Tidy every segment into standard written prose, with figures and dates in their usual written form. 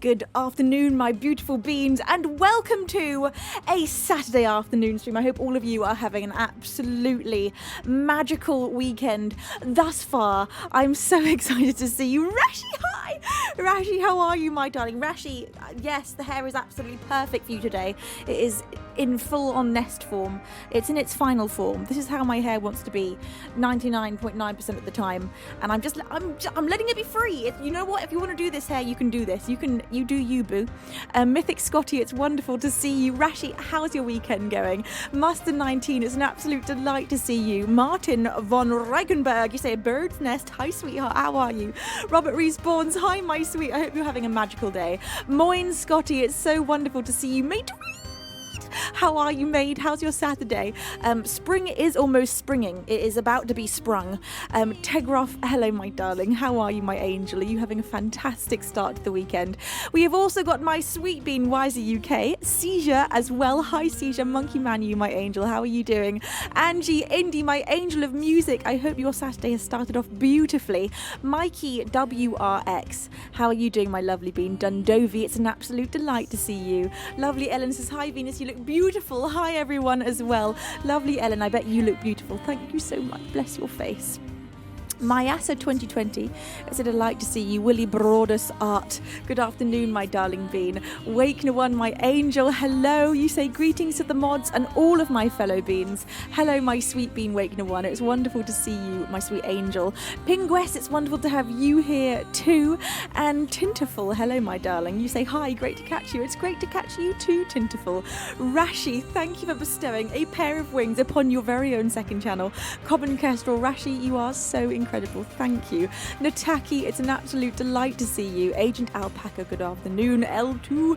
Good afternoon, my beautiful beans, and welcome to a Saturday afternoon stream. I hope all of you are having an absolutely magical weekend thus far. I'm so excited to see you. Rashi, hi! Rashi, how are you, my darling? Rashi, yes, the hair is absolutely perfect for you today. It is in full-on nest form. It's in its final form. This is how my hair wants to be 99.9% of the time, and I'm letting it be free. You know what? If you want to do this hair, you can do this. You do you, boo. Mythic Scotty, it's wonderful to see you. Rashi, how's your weekend going? Mustard19, it's an absolute delight to see you. Martin von Reichenberg, you say a bird's nest. Hi, sweetheart, how are you? Robert Respawns, hi, my sweet. I hope you're having a magical day. Moin Scotty, it's so wonderful to see you. Mate, how are you, maid? How's your Saturday? Spring is almost springing. It is about to be sprung. Tegroff, hello, my darling. How are you, my angel? Are you having a fantastic start to the weekend? We have also got my sweet bean, Wiser UK, Seizure as well. Hi, Seizure. Monkey Man, you, my angel. How are you doing? Angie, Indy, my angel of music. I hope your Saturday has started off beautifully. Mikey, WRX. How are you doing, my lovely bean? Dundovi, it's an absolute delight to see you. Lovely Ellen says, hi, Venus, you look beautiful. Hi everyone as well. Lovely Ellen, I bet you look beautiful. Thank you so much. Bless your face. Mayasa 2020, it's a delight to see you. Willie Broadus Art, good afternoon, my darling bean. Wake One, my angel, hello. You say greetings to the mods and all of my fellow beans. Hello, my sweet bean, Wake One. It's wonderful to see you, my sweet angel. Pingwest, it's wonderful to have you here too. And Tinterful, hello, my darling. You say hi, great to catch you. It's great to catch you too, Tinterful. Rashi, thank you for bestowing a pair of wings upon your very own second channel. Common Kestrel, Rashi, you are so incredible. Thank you. Nataki, it's an absolute delight to see you. Agent Alpaca, good afternoon. L2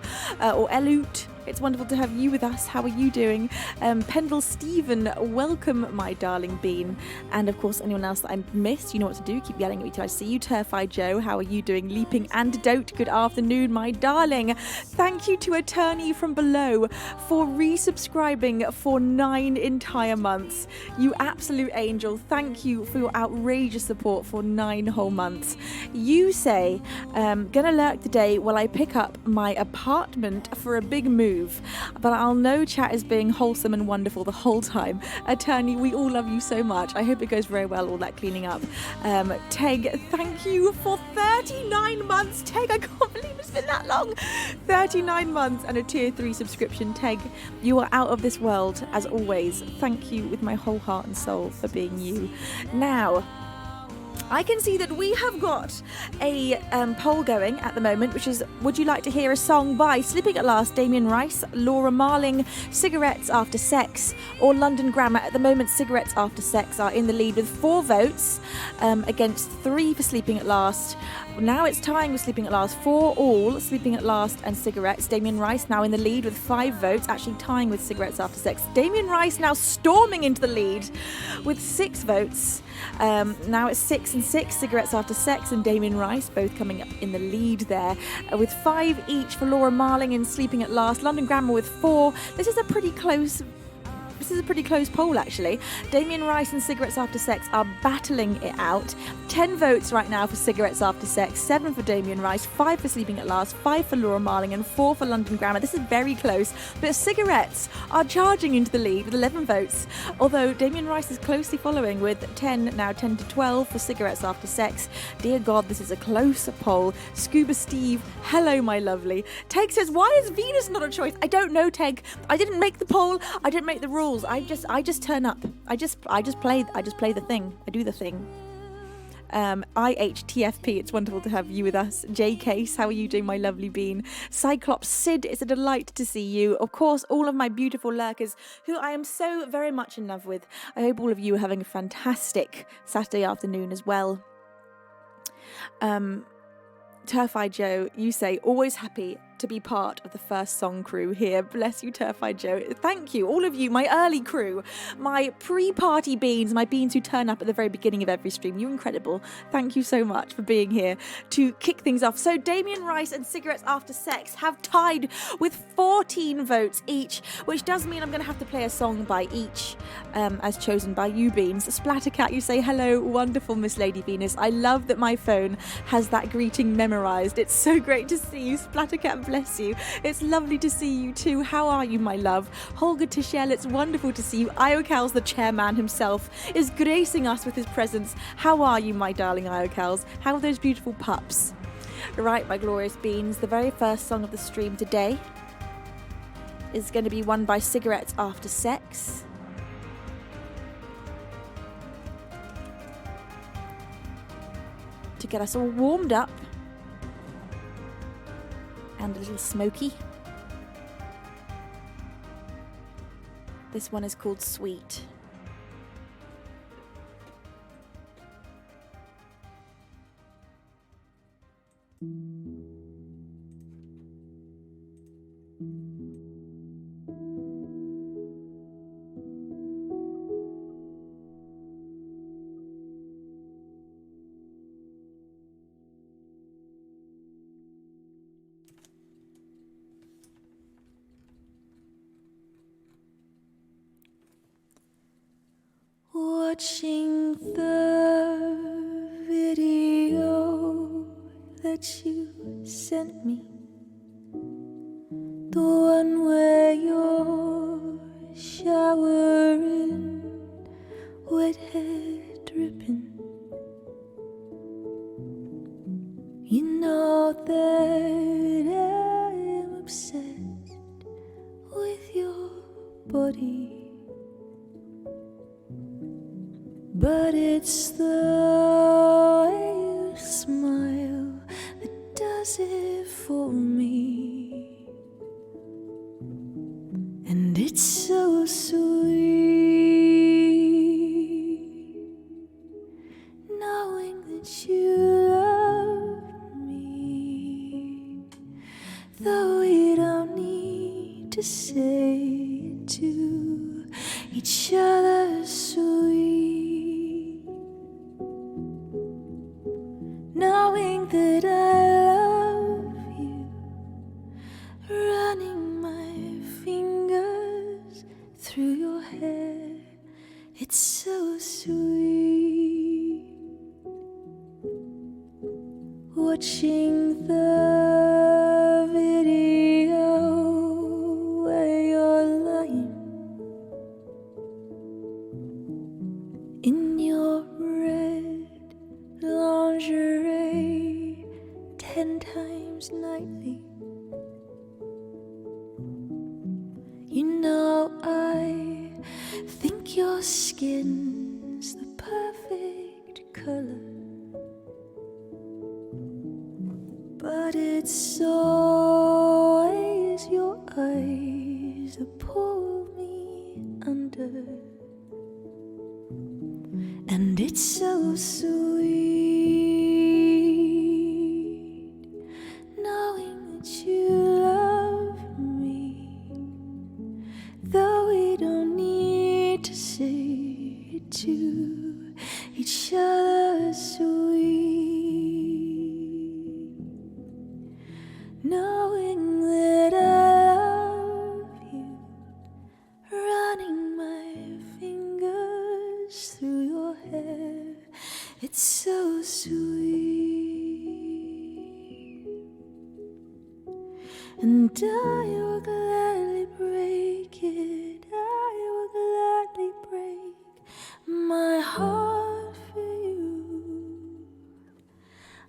or Elut, it's wonderful to have you with us. How are you doing? Pendle Stephen, welcome, my darling bean. And of course, anyone else that I missed, you know what to do. Keep yelling at me till I see you. Turfy Joe, how are you doing? Leaping Antidote, good afternoon, my darling. Thank you to Attorney from Below for resubscribing for 9 entire months. You absolute angel. Thank you for your outrageous support for 9 whole months. You say, gonna lurk today while I pick up my apartment for a big move. But I'll know chat is being wholesome and wonderful the whole time. Attorney, we all love you so much. I hope it goes very well, all that cleaning up. Teg, thank you for 39 months. Teg, I can't believe it's been that long. 39 months and a tier 3 subscription. Teg, you are out of this world as always. Thank you with my whole heart and soul for being you. Now, I can see that we have got a poll going at the moment, which is, would you like to hear a song by Sleeping at Last, Damien Rice, Laura Marling, Cigarettes After Sex, or London Grammar? At the moment, Cigarettes After Sex are in the lead with 4 votes against 3 for Sleeping at Last. Now it's tying with Sleeping at Last, 4 all, Sleeping at Last and Cigarettes. Damien Rice now in the lead with 5 votes, actually tying with Cigarettes After Sex. Damien Rice now storming into the lead with 6 votes. Now it's 6 and 6, Cigarettes After Sex and Damien Rice both coming up in the lead there, with 5 each for Laura Marling and Sleeping at Last. London Grammar with 4. This is a pretty close poll, actually. Damien Rice and Cigarettes After Sex are battling it out. 10 votes right now for Cigarettes After Sex, 7 for Damien Rice, 5 for Sleeping at Last, 5 for Laura Marling, and 4 for London Grammar. This is very close, but Cigarettes are charging into the lead with 11 votes, although Damien Rice is closely following with 10 to 12 for Cigarettes After Sex. Dear God, this is a close poll. Scuba Steve, hello, my lovely. Teg says, why is Venus not a choice? I don't know, Teg. I didn't make the poll. I didn't make the rules. I just turn up. I just play the thing. I do the thing. IHTFP, it's wonderful to have you with us. J Case, how are you doing, my lovely bean? Cyclops Sid, it's a delight to see you. Of course, all of my beautiful lurkers who I am so very much in love with. I hope all of you are having a fantastic Saturday afternoon as well. Turfy Joe, you say always happy to be part of the first song crew here. Bless you, Terrified Joe. Thank you, all of you, my early crew, my pre-party beans, my beans who turn up at the very beginning of every stream. You're incredible. Thank you so much for being here to kick things off. So Damien Rice and Cigarettes After Sex have tied with 14 votes each, which does mean I'm going to have to play a song by each, as chosen by you, Beans. Splattercat, you say, hello, wonderful Miss Lady Venus. I love that my phone has that greeting memorized. It's so great to see you. Splattercat, bless you. It's lovely to see you too. How are you, my love? Holger Tischel, it's wonderful to see you. Iocals, the chairman himself, is gracing us with his presence. How are you, my darling Iocals? How are those beautiful pups? Right, my glorious Beans, the very first song of the stream today is going to be one by Cigarettes After Sex. To get us all warmed up and a little smoky. This one is called Sweet. Watching the video that you sent me, the one where you're showering, wet hair dripping. You know that I'm obsessed with your body. But it's the way you smile that does it for me. And it's so sweet knowing that you love me, though we don't need to say it to each other. Sweet knowing that I love you, running my fingers through your hair. It's so sweet watching the video where you're lying in your red lingerie 10 times nightly. You know I think your skin's the perfect color, but it's always your eyes that pull me under. And it's so sweet knowing that you love me, though we don't need to say it to each other. Sweet knowing that I love you, running my fingers through your hair. It's so sweet, and I will gladly break it. I will gladly break my heart for you.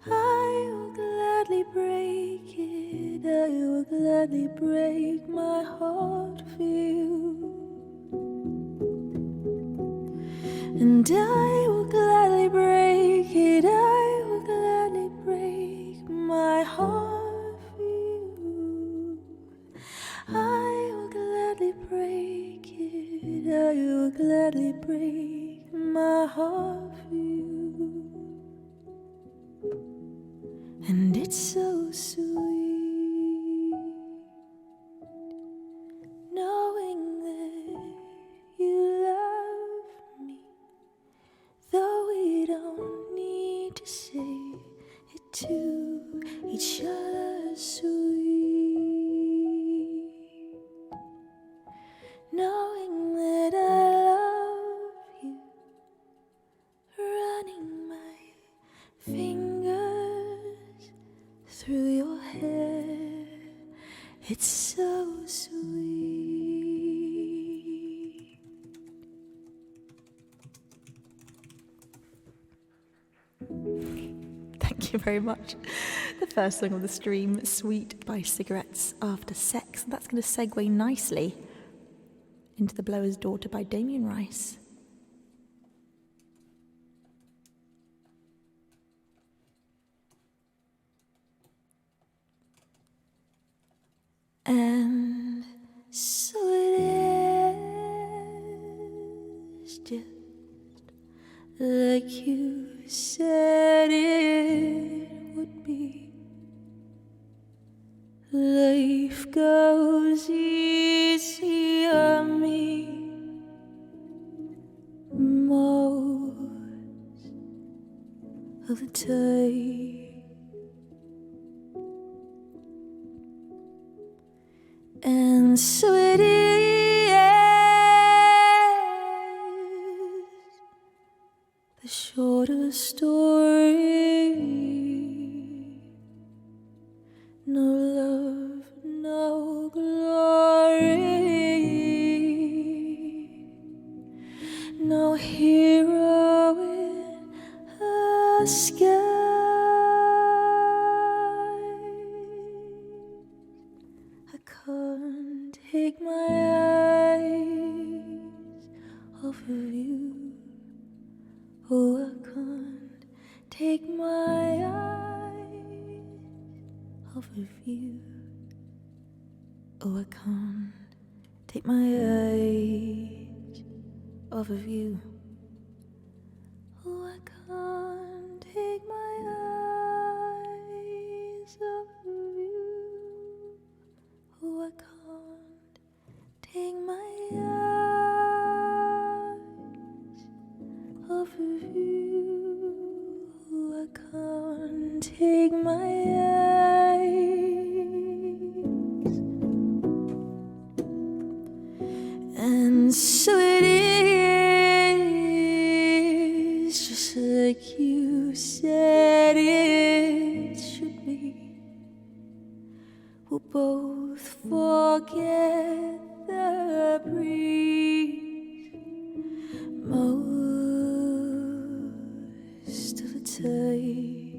I will gladly break it. I will gladly break my heart for you. And I will gladly break it. I will gladly break my heart for you. I will gladly break it. I will gladly break my heart for you. And it's so sweet. fingers through your hair. It's so sweet. Thank you very much. The first song of the stream, Sweet by Cigarettes After Sex. That's going to segue nicely into The Blower's Daughter by Damien Rice. And so it is, just like you said it would be. Life goes easy on me most of the time. And so it is, the shorter story. No love, no glory, no hero in a sky. I can't take my eyes off of you. Oh, I can't take my eyes off of you. Oh, I can't take my eyes off of you. Oh, I can't take my eyes off of you. Oh, I can't take my eyes off of you. Oh, I can't take my eyes. And so it is, just like you said it should be. We'll both forget the breeze most of the time.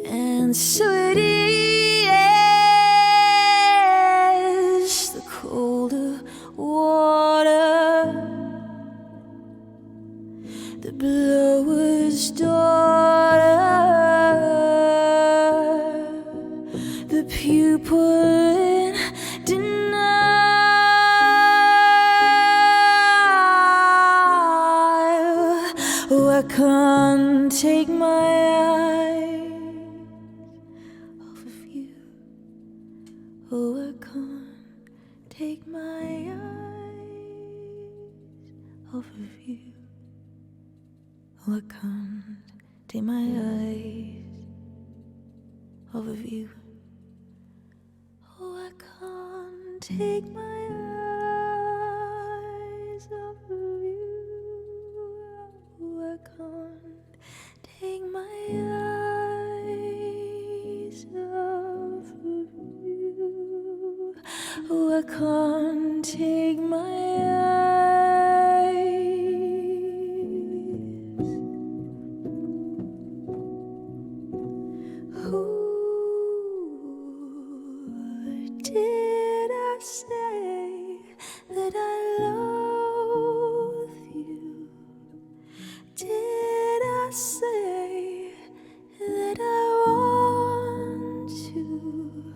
And so it is, the colder water, the blower's daughter, the pupil in denial. Oh, I can't take my eyes off of you. Oh, I can't take my eyes off of you. Oh, I can't take my eyes off of you. Oh, I can't take my eyes off of you. Oh, I can't take my eyes off of you. Oh, I can't take my eyes. Who did I say that I love you? Did I say that I want to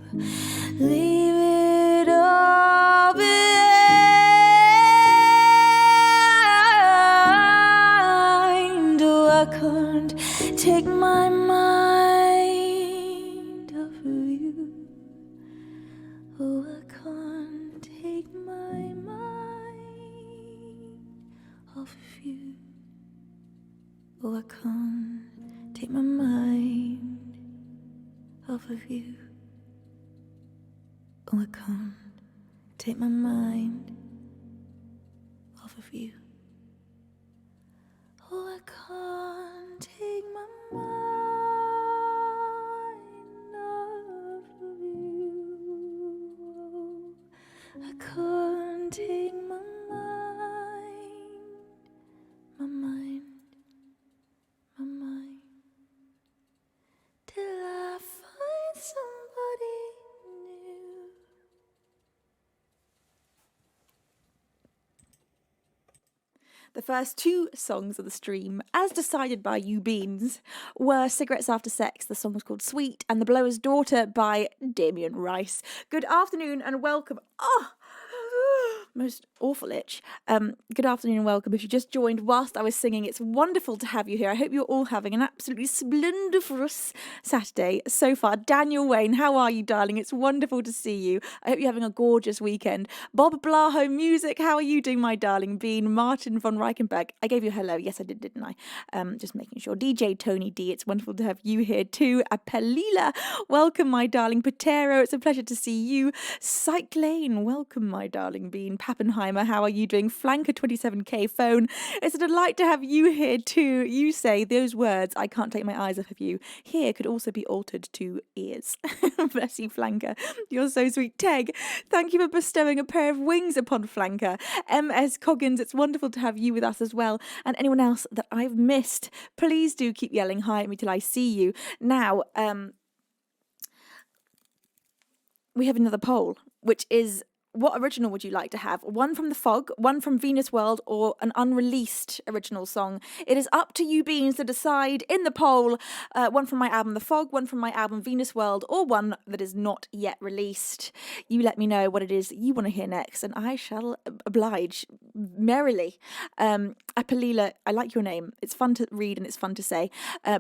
leave it all behind? Oh, I can't take my mind off of you. Oh, I can't take my mind off of you. Oh, I can't take my mind off of you. Oh, I can't take my mind off of you. can't take my mind off of you. I can't take my mind, till I find somebody new. The first two songs of the stream, as decided by you beans, were Cigarettes After Sex, the song was called Sweet, and The Blower's Daughter by Damien Rice. Good afternoon and welcome. Most awful itch. Good afternoon and welcome. If you just joined whilst I was singing, it's wonderful to have you here. I hope you're all having an absolutely splendiferous Saturday so far. Daniel Wayne, how are you, darling? It's wonderful to see you. I hope you're having a gorgeous weekend. Bob Blaho Music, how are you doing, my darling bean? Martin von Reichenberg, I gave you a hello. Yes, I did, didn't I? Just making sure. DJ Tony D, it's wonderful to have you here too. Apelila, welcome, my darling. Patero, it's a pleasure to see you. Cyclane, welcome, my darling bean. Pappenheimer, how are you doing? Flanker 27k phone, it's a delight to have you here too. You say those words, I can't take my eyes off of you, here could also be altered to ears. Bless you, Flanker. You're so sweet. Teg, thank you for bestowing a pair of wings upon Flanker. MS Coggins, it's wonderful to have you with us as well. And anyone else that I've missed, please do keep yelling hi at me till I see you. Now, we have another poll, which is, what original would you like to have? One from The Fog, one from Venusworld, or an unreleased original song? It is up to you beans to decide in the poll. One from my album The Fog, one from my album Venusworld, or one that is not yet released. You let me know what it is that you want to hear next, and I shall oblige merrily. Apelila, I like your name. It's fun to read and it's fun to say.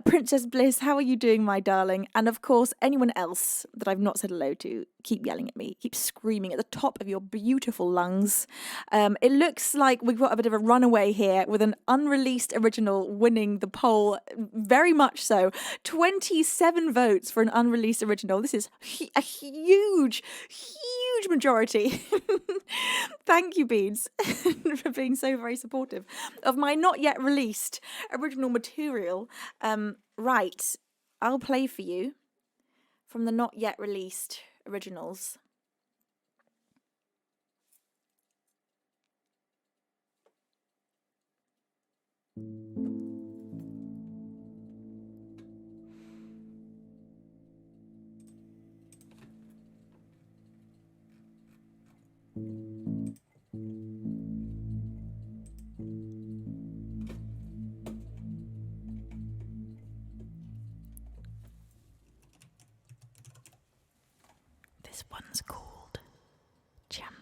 Princess Bliss, how are you doing, my darling? And of course, anyone else that I've not said hello to, keep yelling at me, keep screaming at the top of your beautiful lungs. It looks like we've got a bit of a runaway here with an unreleased original winning the poll, very much so. 27 votes for an unreleased original. This is a huge majority. Thank you, Beans, for being so very supportive of my not yet released original material. Right, I'll play for you from the not yet released originals. This one's called Champion.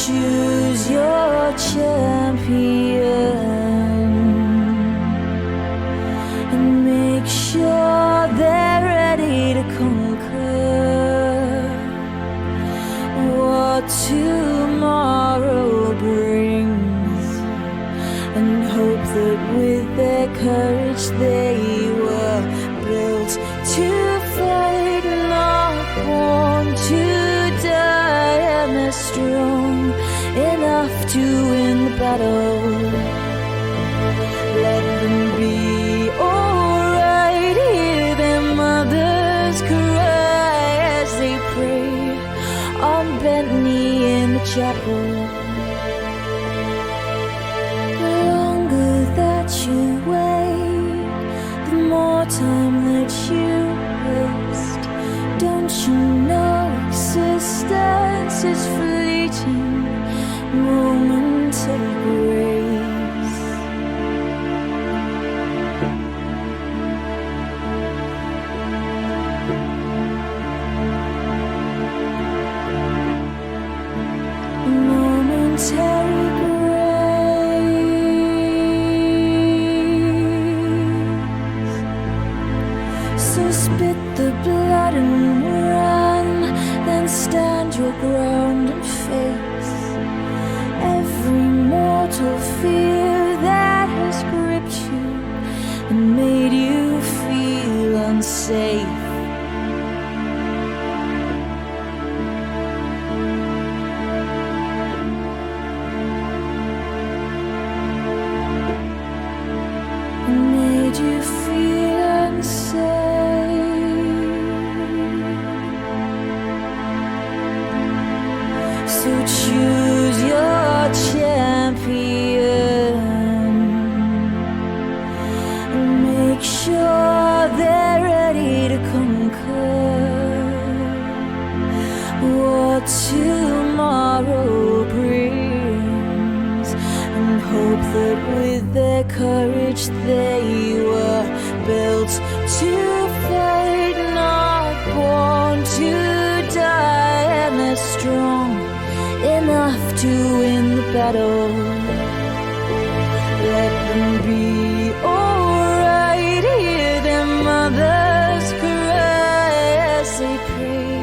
choose your champion and make sure they're ready to conquer what tomorrow brings, and hope that with their courage they were built to fight, not born to die, and they're strong enough to win the battle. Let them be alright, hear their mothers cry as they pray on bent knee in the chapel. The longer that you wait, the more time that you waste. Don't you know existence is fleeting, momentary grace? Momentary grace. So spit the blood and run, then stand your ground and face every mortal fear that has gripped you and made you feel unsafe. Made you feel unsafe. So choose your champion and make sure they're ready to conquer what tomorrow brings, and hope that with their courage they were built to fight, not born to die, and they're strong enough to win the battle. Let them be alright, hear their mothers cry as they pray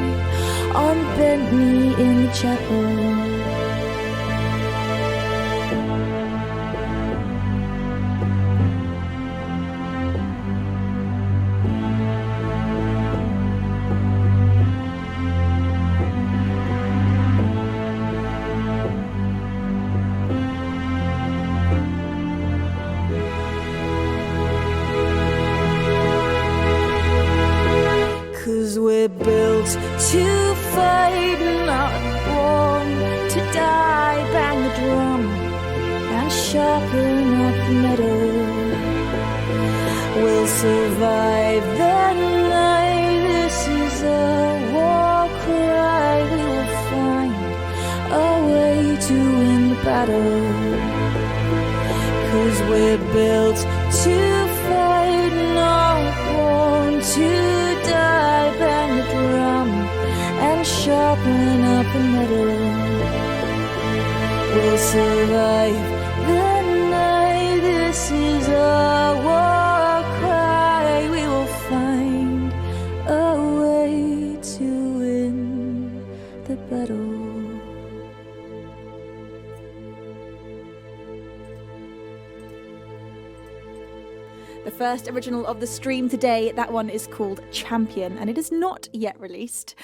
on bent knee in the chapel. We're built to fight, not born to die. Bang the drum and sharpen up the metal. We'll survive the night. This is a war cry. We will find a way to win the battle. 'Cause we're built to fight, not born to die. Bang the drum and sharpen up the metal. We'll survive the night. This is a war cry. We will find a way to win the battle. The first original of the stream today, that one is called Champion, and it is not yet released.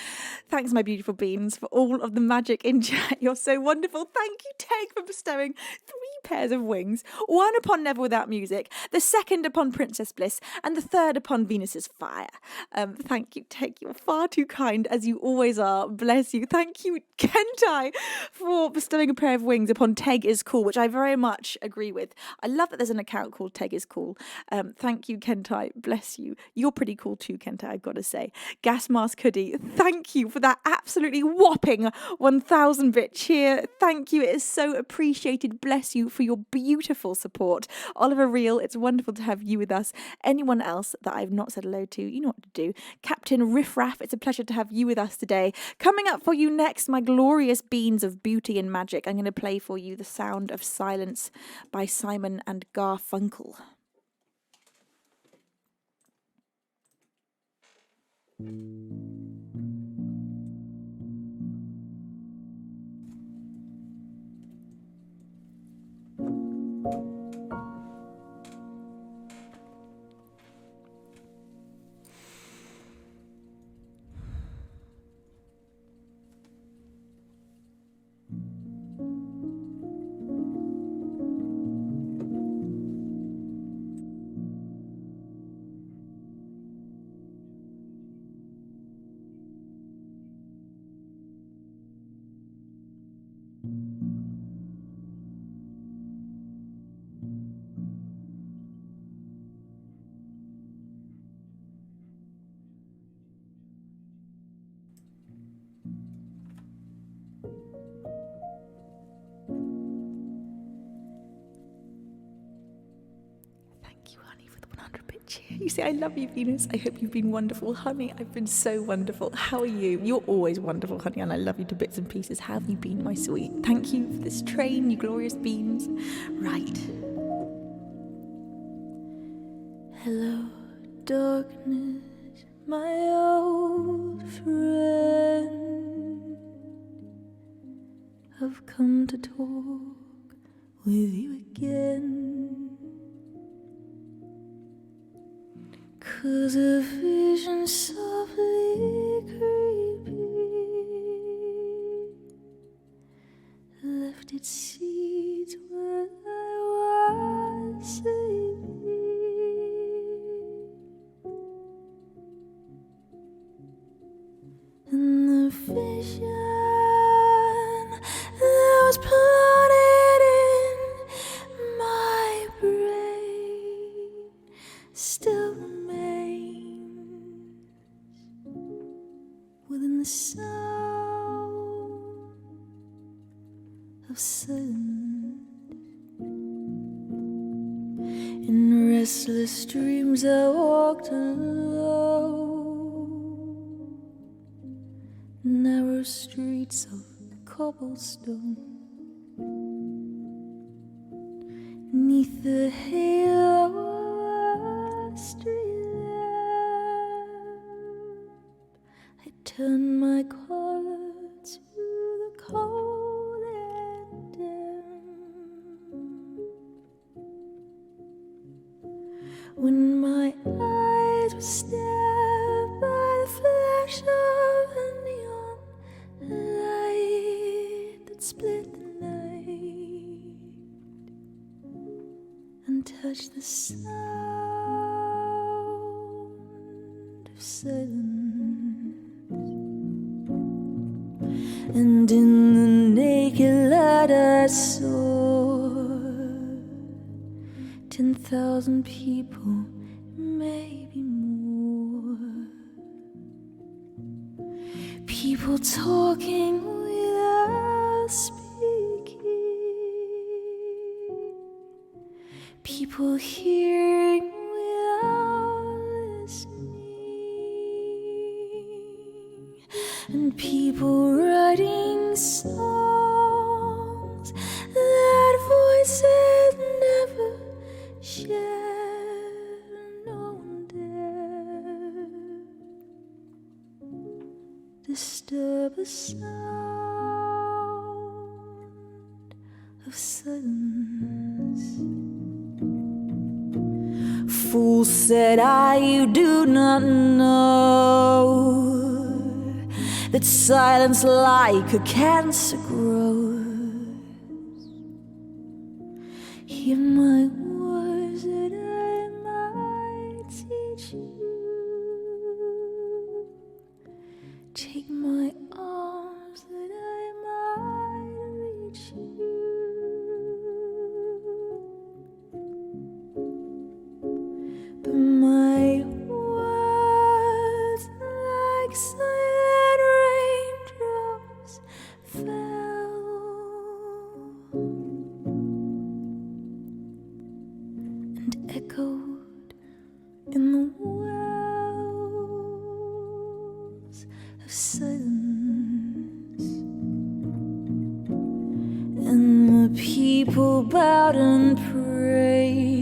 Thanks, my beautiful beans, for all of the magic in chat. You're so wonderful. Thank you, Teg, for bestowing 3 pairs of wings. One upon Never Without Music, the second upon Princess Bliss, and the third upon Venus's Fire. Thank you, Teg. You're far too kind, as you always are. Bless you. Thank you, Kentai, for bestowing a pair of wings upon Teg is Cool, which I very much agree with. I love that there's an account called Teg is Cool. Thank you, Kentai. Bless you. You're pretty cool too, Kentai, I've got to say. Gas Mask Hoodie, thank you for that absolutely whopping 1000-bit cheer. Thank you. It is so appreciated. Bless you for your beautiful support. Oliver Reel, it's wonderful to have you with us. Anyone else that I've not said hello to, you know what to do. Captain Riffraff, it's a pleasure to have you with us today. Coming up for you next, my glorious beans of beauty and magic. I'm going to play for you The Sound of Silence by Simon and Garfunkel. Thank you, honey, for the 100-bit cheer. You see, I love you, Venus. I hope you've been wonderful. Honey, I've been so wonderful. How are you? You're always wonderful, honey, and I love you to bits and pieces. How have you been, my sweet? Thank you for this train, you glorious beans. Right. Hello, darkness, my old friend. I've come to talk with you again. 'Cause a vision softly creeping left its seeds where I was sleeping, and the vision that was planted in my brain still within the sound of silence. In restless dreams I walked alone, narrow streets of cobblestone, 'neath the halo of a street lamp. I turn my collar to the cold and dim. When my eyes were stabbed by the flash of a neon light that split the night and touched the sound of silence. And in the naked light I saw 10,000 people, maybe more. People talking without speaking. People hearing without listening. And people writing songs that voices never shared, no one dared disturb the sound of silence. Fool, said I, you do not know that silence like a cancer grows. Hear my words that I might teach you. Take my arms that I might reach you. silence, and the people bowed and prayed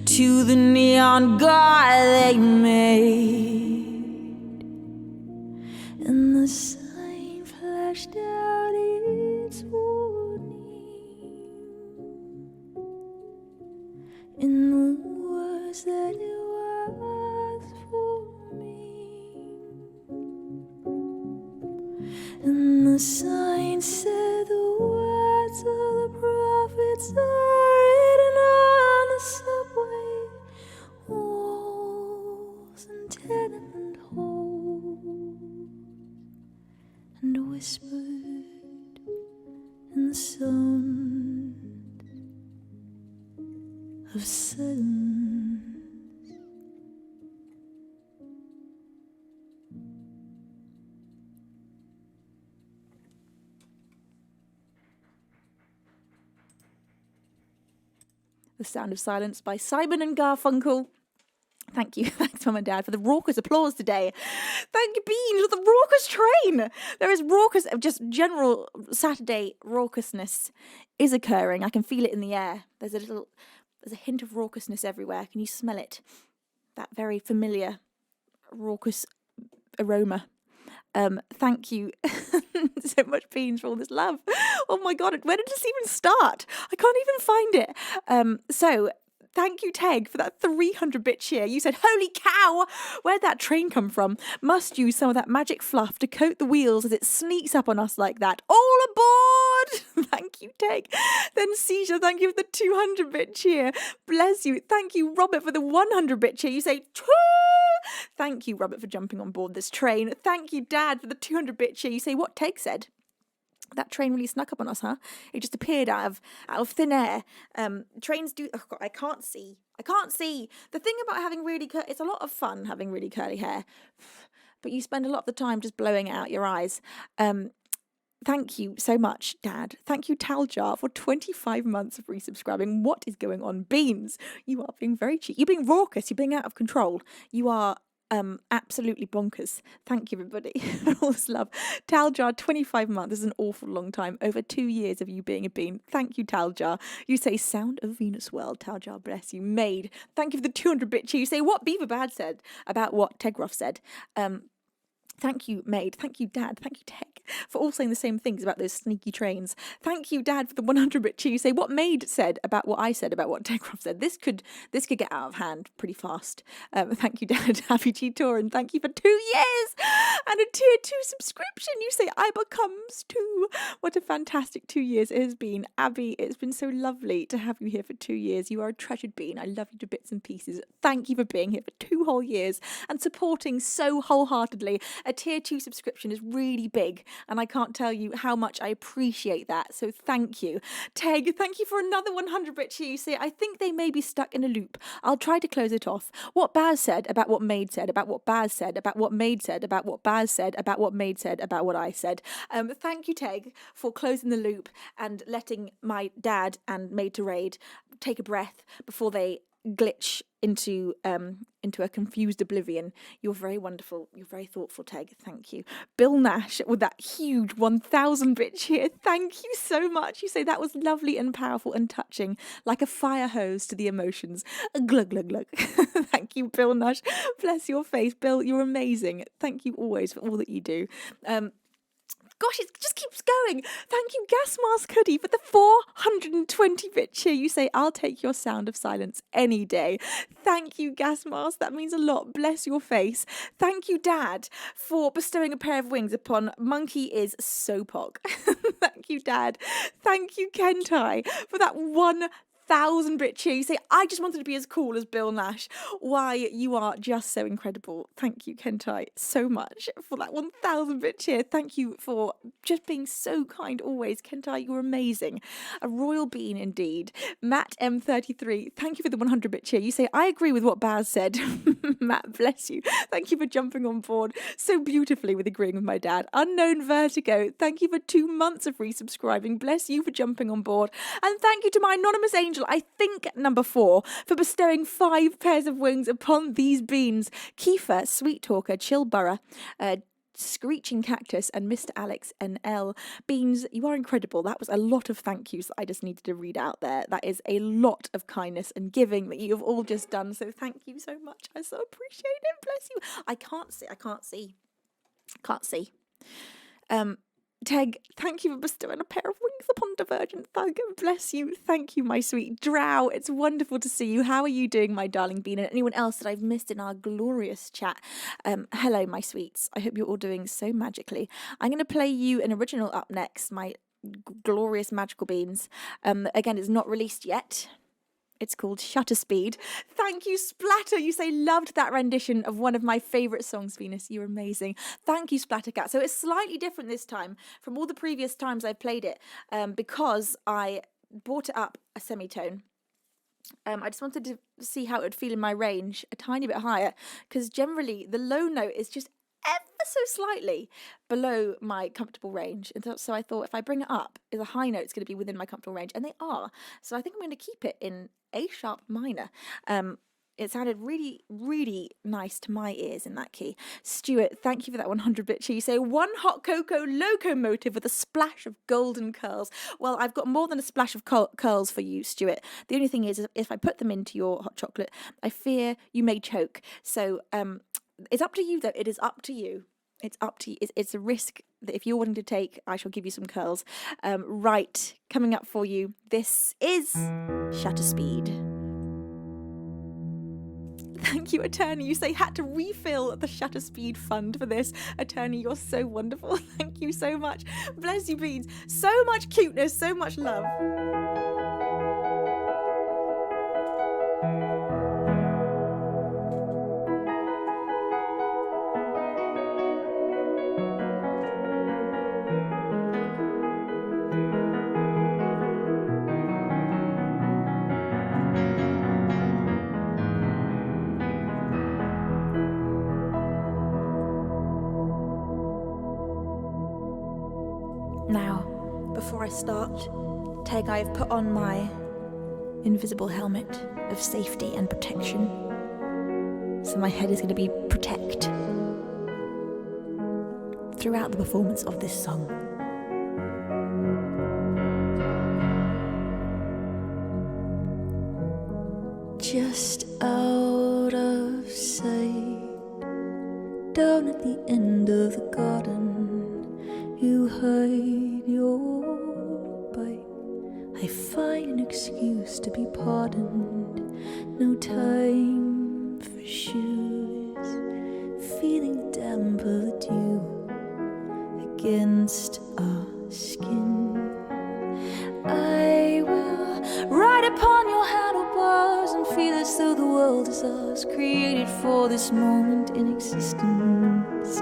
to the neon god they made, and the sign flashed out its warning in the words that it was for me. And the sign said the words of the prophets are written on the subway walls and tenement halls, and whispered in the sound of silence. The Sound of Silence by Simon and Garfunkel. Thank you. Thanks, Mum and Dad, for the raucous applause today. Thank you, Beans, for the raucous train. There is raucous, just general Saturday raucousness is occurring. I can feel it in the air. There's a hint of raucousness everywhere. Can you smell it? That very familiar raucous aroma. Thank you so much, Beans, for all this love. Oh my God, where did this even start? I can't even find it. So thank you, Teg, for that 300-bit cheer. You said, holy cow, where'd that train come from? Must use some of that magic fluff to coat the wheels as it sneaks up on us like that. All aboard! Thank you, Teg. Then Seizure, thank you for the 200-bit cheer. Bless you. Thank you, Robert, for the 100-bit cheer. You say, Choo! Thank you, Robert, for jumping on board this train. Thank you, Dad, for the 200-bit cheer. You say, what Teg said? That train really snuck up on us, huh? It just appeared out of thin air. Trains do... Oh God, I can't see. The thing about having really... It's a lot of fun having really curly hair. But you spend a lot of the time just blowing it out your eyes. Thank you so much, Dad. Thank you, Taljar, for 25 months of resubscribing. What is going on? Beans, you are being very cheeky. You're being raucous. You're being out of control. You are... absolutely bonkers. Thank you, everybody, for all this love. Taljar, 25 months is an awful long time. Over 2 years of you being a bean. Thank you, Taljar. You say Sound of Venusworld. Taljar, bless you. Made. Thank you for the 200-bit cheer. You say what Beaver Bad said about what Tegroff said. Thank you, Maid. Thank you, Dad. Thank you, Tech, for all saying the same things about those sneaky trains. Thank you, Dad, for the 100-bit cheer. You say what Maid said about what I said about what Techcraft said. This could get out of hand pretty fast. Thank you, Dad. Happy G-Tour, and thank you for 2 years and a tier 2 subscription. You say Iba comes too. What a fantastic 2 years it has been. Abby, it's been so lovely to have you here for 2 years. You are a treasured bean. I love you to bits and pieces. Thank you for being here for 2 whole years and supporting so wholeheartedly. A tier 2 subscription is really big, and I can't tell you how much I appreciate that. So thank you. Teg, thank you for another 100-bit cheer. You say, I think they may be stuck in a loop. I'll try to close it off. What Baz said about what Maid said, about what Baz said, about what Maid said, about what Baz said, about what Maid said, about what I said. Thank you, Teg, for closing the loop and letting my dad and Maid to Raid take a breath before they glitch into a confused oblivion. You're very wonderful. You're very thoughtful, Teg. Thank you. Bill Nash with that huge 1,000-bit cheer. Thank you so much. You say that was lovely and powerful and touching, like a fire hose to the emotions. Glug, glug, glug. Thank you, Bill Nash. Bless your face. Bill, you're amazing. Thank you always for all that you do. Gosh, it just keeps going. Thank you, Gas Mask Hoodie, for the 420-bit cheer. You say, I'll take your Sound of Silence any day. Thank you, Gas Mask. That means a lot. Bless your face. Thank you, Dad, for bestowing a pair of wings upon Monkey is Sopog. Thank you, Dad. Thank you, Kentai, for that 1,000-bit cheer. You say, I just wanted to be as cool as Bill Nash. Why, you are just so incredible. Thank you, Kentai, so much for that 1,000-bit cheer. Thank you for just being so kind always. Kentai, you're amazing. A royal bean indeed. Matt M33, thank you for the 100-bit cheer. You say, I agree with what Baz said. Matt, bless you. Thank you for jumping on board so beautifully with agreeing with my dad. Unknown Vertigo, thank you for 2 months of resubscribing. Bless you for jumping on board. And thank you to my anonymous angel Angel, I think number 4, for bestowing 5 pairs of wings upon these beans. Kiefer, Sweet Talker, Chillborough, Screeching Cactus, and Mr. Alex NL. Beans, you are incredible. That was a lot of thank yous that I just needed to read out there. That is a lot of kindness and giving that you have all just done. So thank you so much. I so appreciate it. Bless you. I can't see. Teg, thank you for bestowing a pair of wings upon Divergent Thug. Bless you. Thank you, my sweet Drow. It's wonderful to see you. How are you doing, my darling Bean? And anyone else that I've missed in our glorious chat. Hello, my sweets. I hope you're all doing so magically. I'm going to play you an original up next, my glorious magical beans. Again, it's not released yet. It's called Shutter Speed. Thank you, Splatter. You say loved that rendition of one of my favourite songs, Venus. You're amazing. Thank you, Splattercat. So it's slightly different this time from all the previous times I've played it because I brought it up a semitone. I just wanted to see how it would feel in my range a tiny bit higher because generally the low note is just ever so slightly below my comfortable range, and so I thought if I bring it up, the high note's going to be within my comfortable range, and they are. So I think I'm going to keep it in A sharp minor. It sounded really, really nice to my ears in that key. Stuart, thank you for that 100-bit cheese. You say, one hot cocoa locomotive with a splash of golden curls. Well, I've got more than a splash of curls for you, Stuart. The only thing is, if I put them into your hot chocolate, I fear you may choke. So, it's up to you, though. It is up to you. It's up to you. It's a risk that if you're wanting to take, I shall give you some curls. Right, coming up for you, this is Shutter Speed. Thank you, Attorney. You say had to refill the Shutter Speed fund for this. Attorney, you're so wonderful. Thank you so much. Bless you, Beans. So much cuteness, so much love. Now, before I start, Teg, I have put on my invisible helmet of safety and protection. So my head is going to be protect throughout the performance of this song. Just out of sight, down at the end of the garden, you hide your bite. I find an excuse to be pardoned. No time for shoes. Feeling the damp of the dew against our skin. I will ride upon your handlebars and feel as though the world is ours, created for this moment in existence.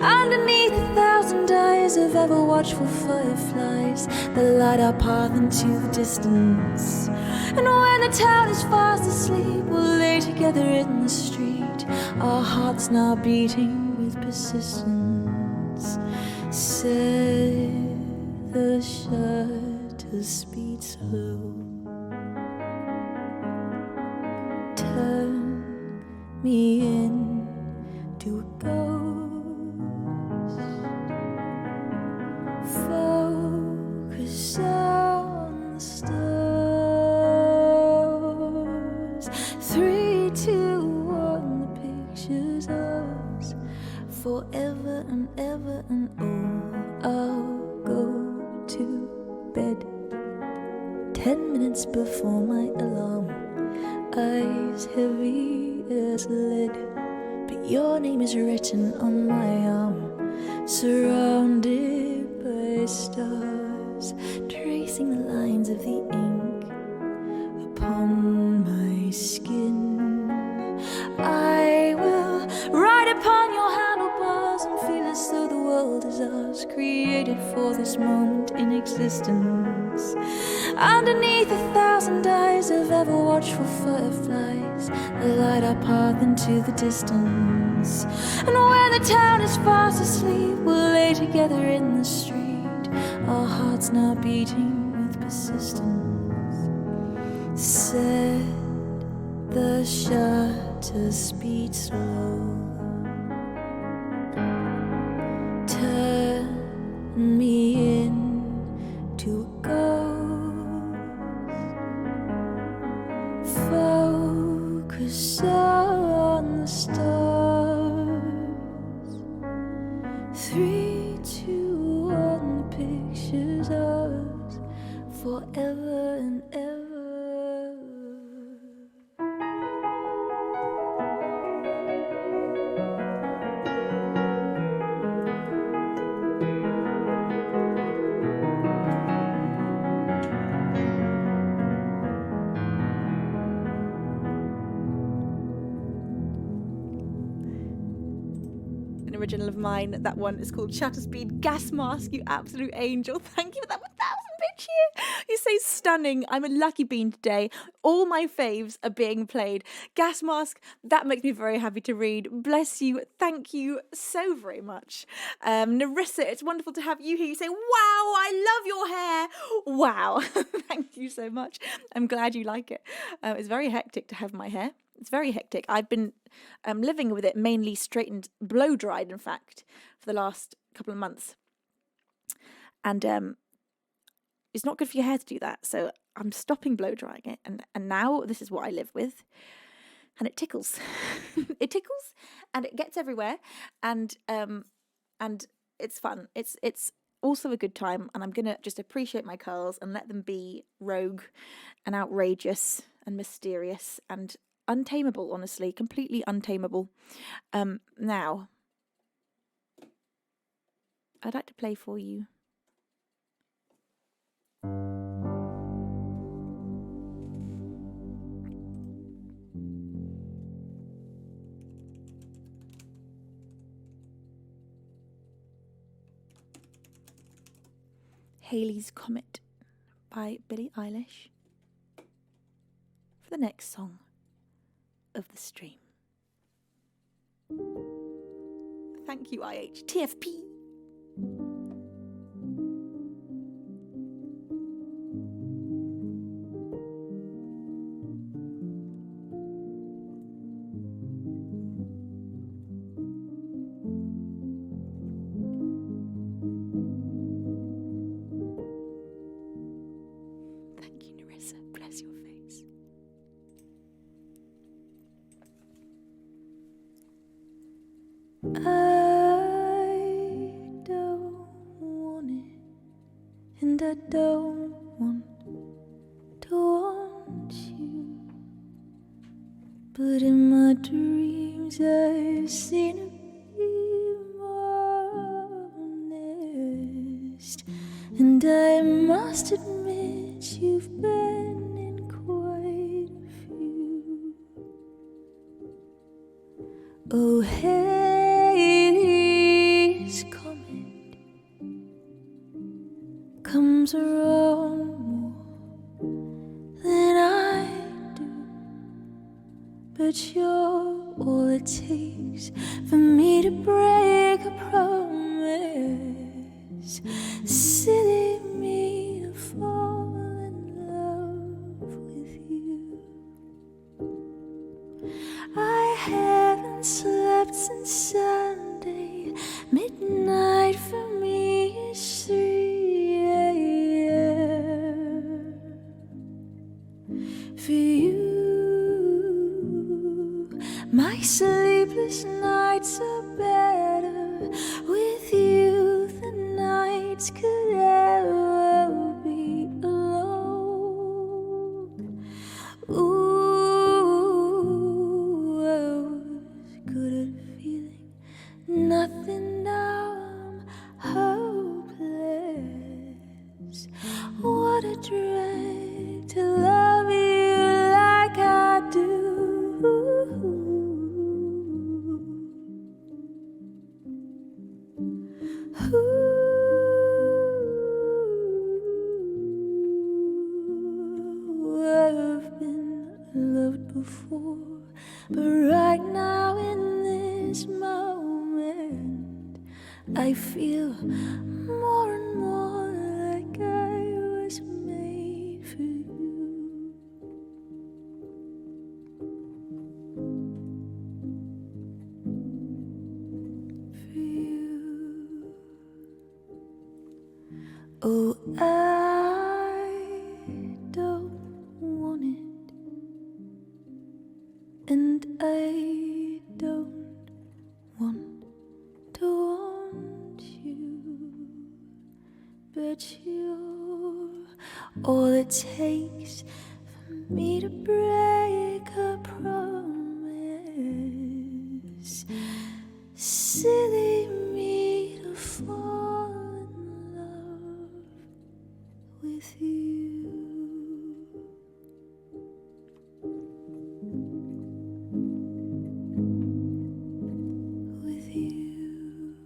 Underneath 1,000 eyes of ever watchful fireflies that light our path into the distance. And when the town is fast asleep, we'll lay together in the street, our hearts now beating with persistence. Set the shutter speed slow. Turn me into a ghost. Focus on the stars. 3, 2, 1, the picture's ours. Forever and ever and oh, I'll go to bed 10 minutes before my alarm. Eyes heavy as lead, but your name is written on my arm, surrounded by stars, tracing the lines of the ink upon my skin. I will ride upon your handlebars and feel as though the world is ours, created for this moment in existence. Underneath 1,000 eyes of ever watchful fireflies that light our path into the distance. And when the town is fast asleep, we'll lay together in the street, our hearts now beating with persistence. said the shutter speed slow. Turn me into a ghost. Focus on the stars. 3, 2, 1, pictures of us forever and ever. Original of mine. That one is called Shutter Speed. Gas Mask, you absolute angel. Thank you for that 1,000 bits here. You say stunning. I'm a lucky bean today. All my faves are being played. Gas Mask, that makes me very happy to read. Bless you. Thank you so very much. Narissa, it's wonderful to have you here. You say, wow, I love your hair. Wow. Thank you so much. I'm glad you like it. It's very hectic to have my hair. It's very hectic. I've been living with it mainly straightened, blow dried, in fact, for the last couple of months. And it's not good for your hair to do that. So I'm stopping blow drying it. And now this is what I live with. And it tickles. It tickles and it gets everywhere. And it's fun. It's also a good time. And I'm going to just appreciate my curls and let them be rogue and outrageous and mysterious and untamable, honestly, completely untamable. Now, I'd like to play for you Hayleys Comet by Billie Eilish for the next song of the stream. Thank you, IH. TFP. Thank you, Narissa. Bless your face. I don't want it, and I don't want to want you, but in my dreams I've seen it be honest, and I must admit you've been in quite a few. Oh, Hayleys Comet comes around more than I do, but you're all it takes for me to break a promise. Silly me to fall in love with you. I haven't slept since Sunday. Midnight for me is 3 a.m. For you, my sleepless nights are better with you than nights could ever be alone. Ooh, I was good at feeling nothing, now I'm hopeless. What a drag to love you like I do. I've been loved before, but right now in this moment I feel more and more like I was made for you. Oh, I don't want it, and I don't want to want you, but you're all it takes for me to break a promise. Silly me to fall in love with you. With you.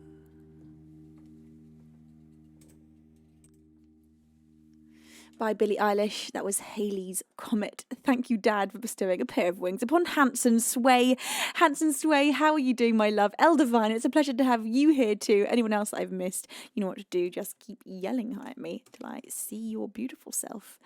By Billie Eilish. That was Hayleys Comet. Thank you, Dad, for bestowing a pair of wings upon Hanson Sway. Hanson Sway, how are you doing, my love? Eldivine, it's a pleasure to have you here too. Anyone else that I've missed, you know what to do. Just keep yelling hi at me till I see your beautiful self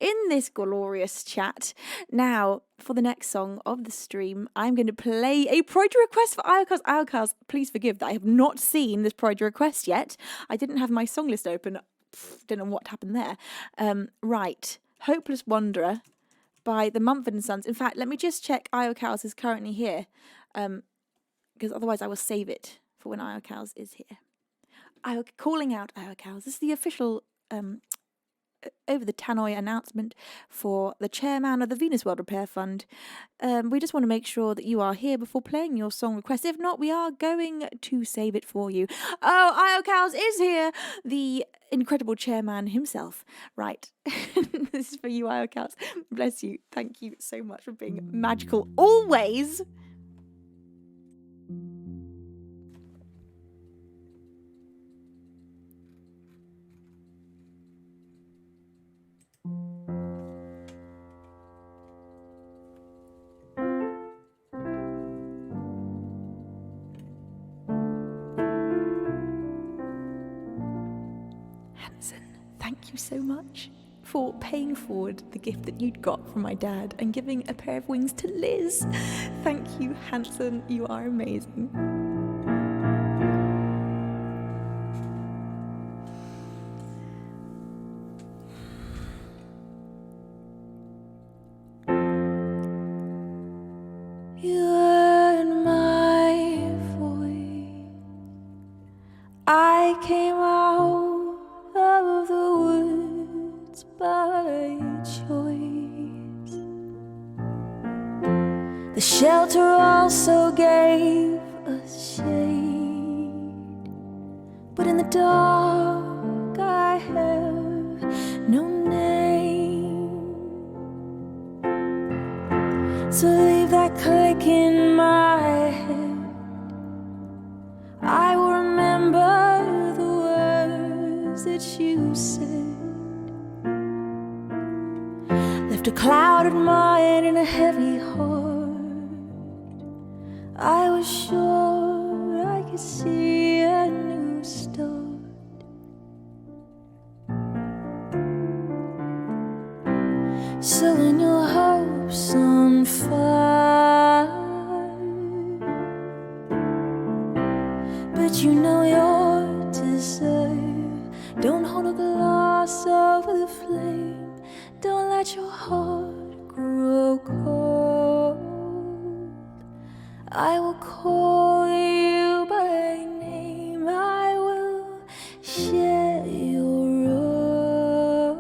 in this glorious chat. Now, for the next song of the stream, I'm going to play a project request for Iocars. Iocars, please forgive that I have not seen this project request yet. I didn't have my song list open. Don't know what happened there. Right. Hopeless Wanderer by the Mumford & Sons. In fact, let me just check Iocars is currently here, because otherwise I will save it for when Iocars is here. Calling out Iocars. This is the official over the tannoy announcement for the chairman of the Venusworld Repair Fund. We just want to make sure that you are here before playing your song request. If not, we are going to save it for you. Oh, Iocals is here, the incredible chairman himself. Right. This is for you, Iocals. Bless you. Thank you so much for being magical always. Thank you so much for paying forward the gift that you'd got from my dad and giving a pair of wings to Liz. Thank you, Hanson. You are amazing. You heard my voice. I came out of the woods by choice. The shelter also gave us shade, but in the dark I have no name. So leave that click in my head. I will remember the words that you said. Left a clouded mind and a heavy heart. I was sure I could see a new start. So when your hope's on fire, but you know your desire, don't hold a glass over the flame. Don't let your heart grow cold. I will call you by name. I will share your road.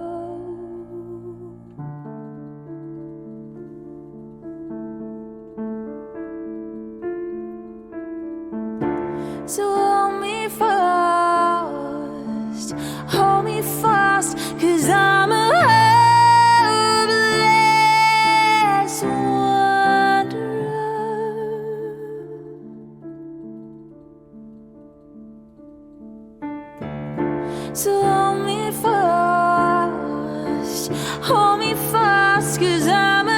So hold me fast, 'cause I'm a hopeless wanderer. So hold me fast, 'cause I'm a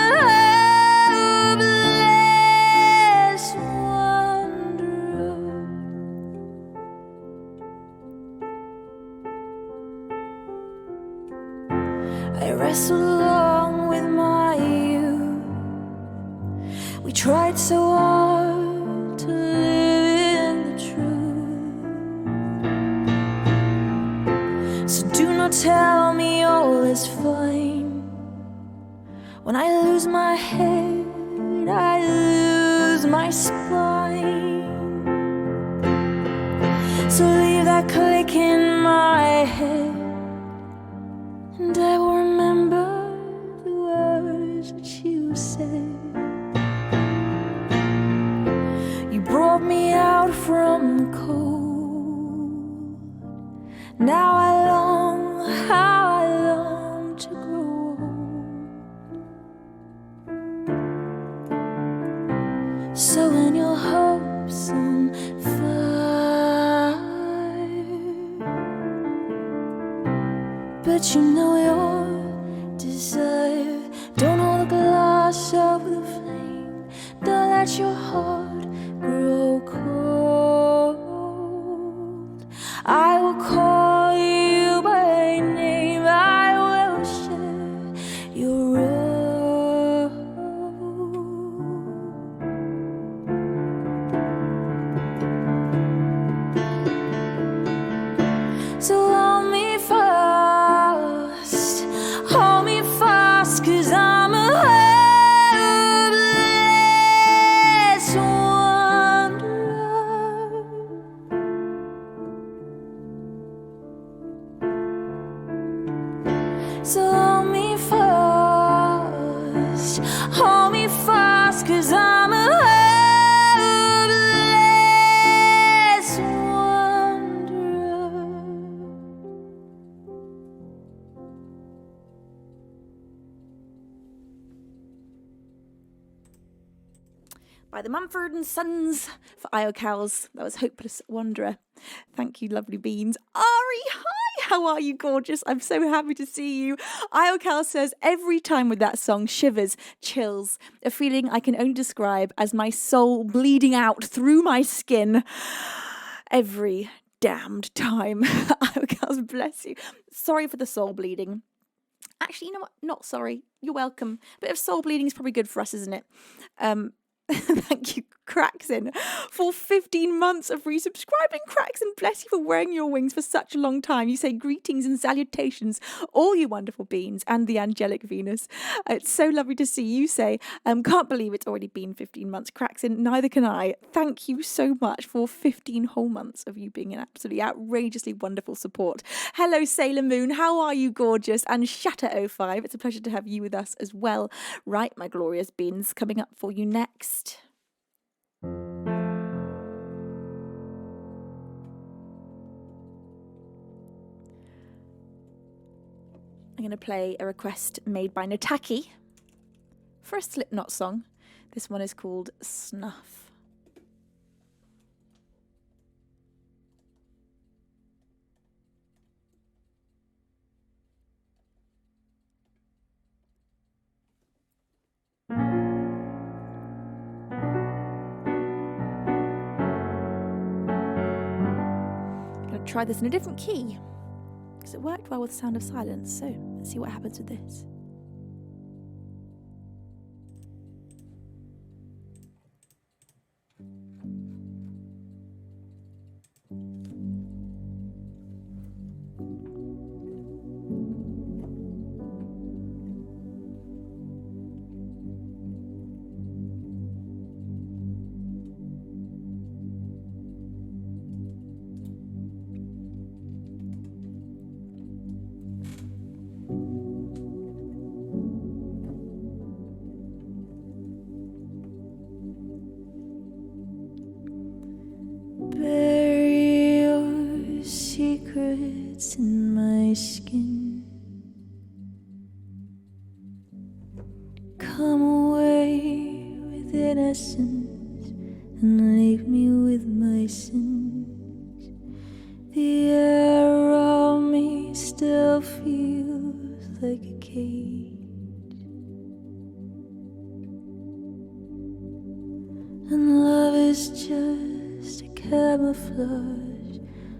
hopeless wanderer. I wrestled along with my youth. We tried so hard to live in the truth. So do you'll tell me all is fine. When I lose my head, I lose my spine. So leave that click in my head, and I will remember the words that you said. You brought me out from the cold. Now I long, how I long to grow old. So when your hope's on fire, but you know your desire, don't hold the glass over the flame. Don't let your heart grow cold. I will call you by name. I will share your road. So hold me fast, 'cause I'm a hopeless wanderer. So hold me fast, 'cause I'm a hopeless wanderer. By the Mumford and Sons for Iocals. That was Hopeless Wanderer. Thank you, lovely beans. Ari, hi! How are you, gorgeous? I'm so happy to see you. Iocal says, every time with that song, shivers, chills, a feeling I can only describe as my soul bleeding out through my skin. Every damned time. Iocals, bless you. Sorry for the soul bleeding. Actually, you know what? Not sorry. You're welcome. A bit of soul bleeding is probably good for us, isn't it? Thank you, Craxin, for 15 months of resubscribing. Craxin, bless you for wearing your wings for such a long time. You say greetings and salutations, all you wonderful beings, and the angelic Venus. It's so lovely to see you say, can't believe it's already been 15 months. Craxin, neither can I. Thank you so much for 15 whole months of you being an absolutely outrageously wonderful support. Hello, Sailor Moon. How are you, gorgeous? And Shatter05. It's a pleasure to have you with us as well. Right, my glorious beans, coming up for you next. I'm going to play a request made by Nataki for a Slipknot song. This one is called Snuff. Try this in a different key because it worked well with Sound of Silence, so let's see what happens with this. Secrets in my skin. Come away with innocence and leave me with my sins. The air around me still feels like a cage, and love is just a camouflage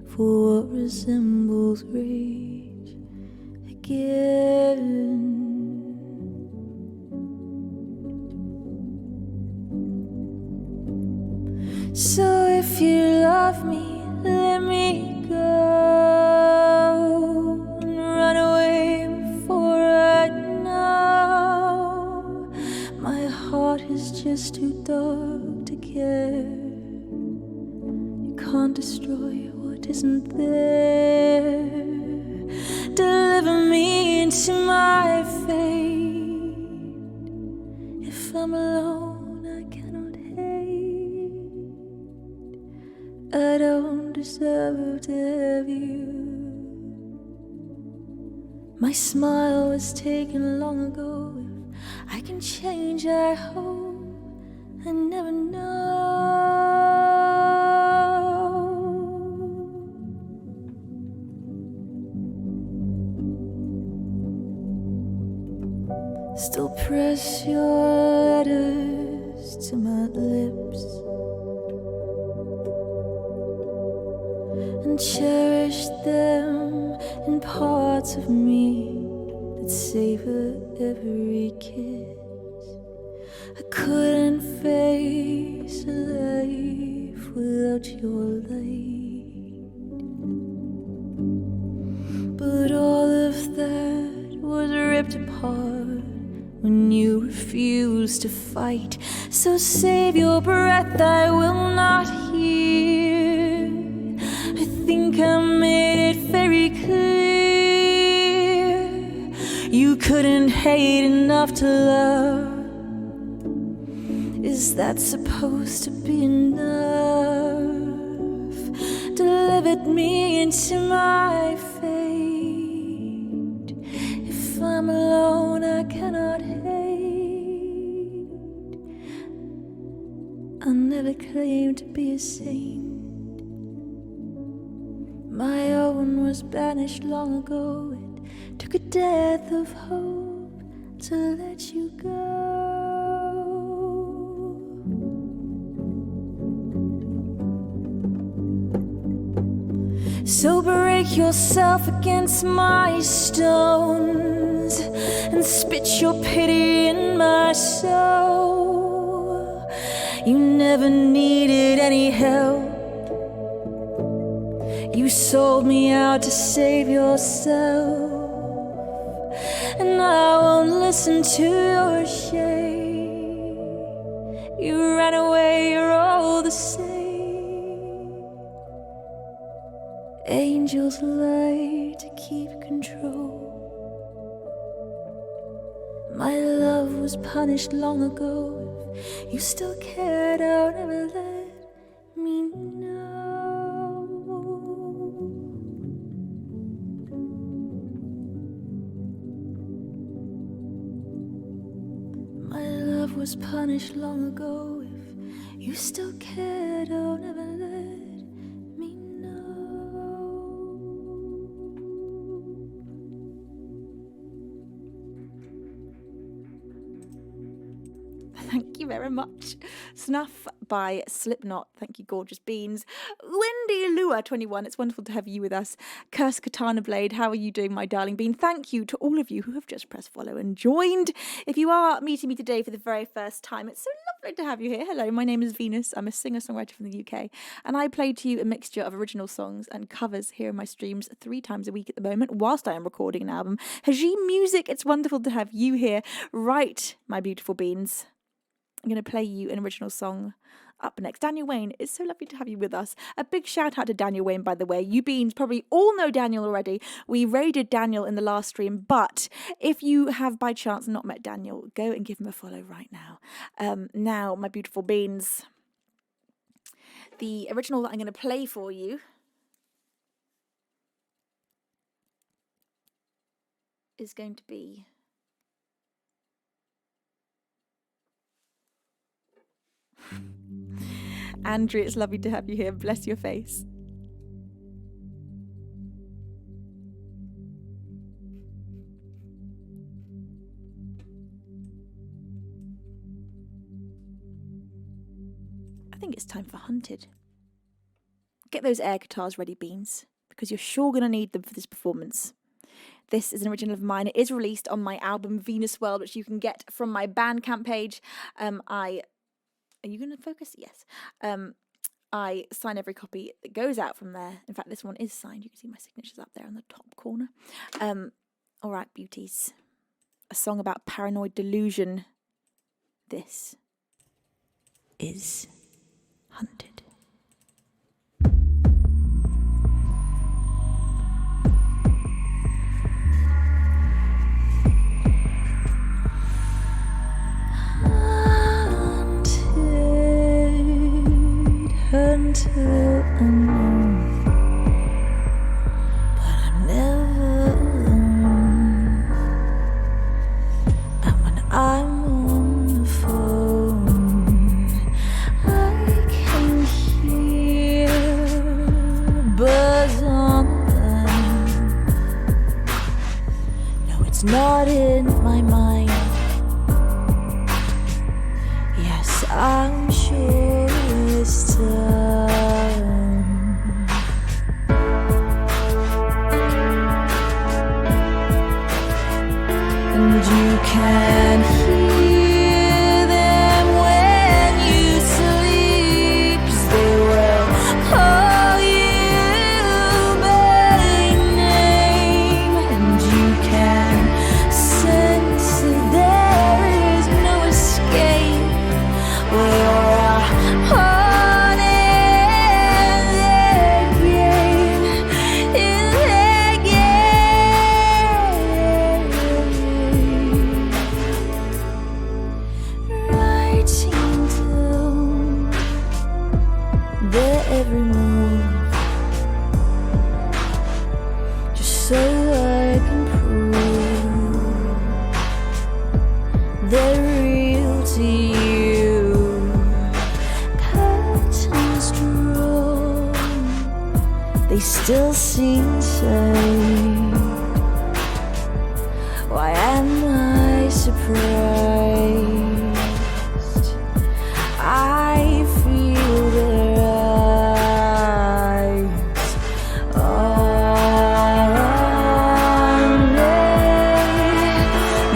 for what resembles rage again. So if you love me, let me go and there. Deliver me into my fate. If I'm alone, I cannot hate. I don't deserve to have you. My smile was taken long ago. If I can change, I hope. I never know. Still press your letters to my lips and cherish them in parts of me that savor every kiss. I couldn't face a life without your light, but all of that was ripped apart when you refused to fight. So save your breath, I will not hear. I think I made it very clear. You couldn't hate enough to love. Is that supposed to be enough? Delivered me into my fate. If I'm alone, I cannot hate. I never claimed to be a saint. My own was banished long ago. It took a death of hope to let you go. So break yourself against my stones and spit your pity in my soul. You never needed any help. You sold me out to save yourself, and I won't listen to your shade. You ran away, you're all the same. Angels lie to keep control. My love was punished long ago. If you still cared, I'll never let me know. My love was punished long ago. If you still cared, I'll never let me know. Thank you very much. Snuff by Slipknot. Thank you, gorgeous beans. Wendy Lua 21. It's wonderful to have you with us. Curse Katana Blade. How are you doing, my darling bean? Thank you to all of you who have just pressed follow and joined. If you are meeting me today for the very first time, it's so lovely to have you here. Hello, my name is Venus. I'm a singer-songwriter from the UK, and I play to you a mixture of original songs and covers here in my streams 3 times a week at the moment, whilst I am recording an album. Hajim Music. It's wonderful to have you here. Right, my beautiful beans. I'm going to play you an original song up next. Daniel Wayne, it's so lovely to have you with us. A big shout out to Daniel Wayne, by the way. You beans probably all know Daniel already. We raided Daniel in the last stream, but if you have by chance not met Daniel, go and give him a follow right now. Now, my beautiful beans, the original that I'm going to play for you is going to be Andrew. It's lovely to have you here. Bless your face. I think it's time for Hunted. Get those air guitars ready, beans, because you're sure going to need them for this performance. This is an original of mine. It is released on my album Venusworld, which you can get from my Bandcamp page. Are you going to focus? Yes. I sign every copy that goes out from there. In fact, this one is signed. You can see my signature's up there in the top corner. All right, beauties. A song about paranoid delusion. This is Hunted. not in my mind. Yes, I'm sure it's done. And you can hear them when you sleep, 'cause they will call you by name. And you can sense that there is no escape when you're on in their game, in their game. Writing down their every move, just so I can prove they're real to you. Curtains drawn, they still seem safe. Why am I surprised? I feel their eyes on me,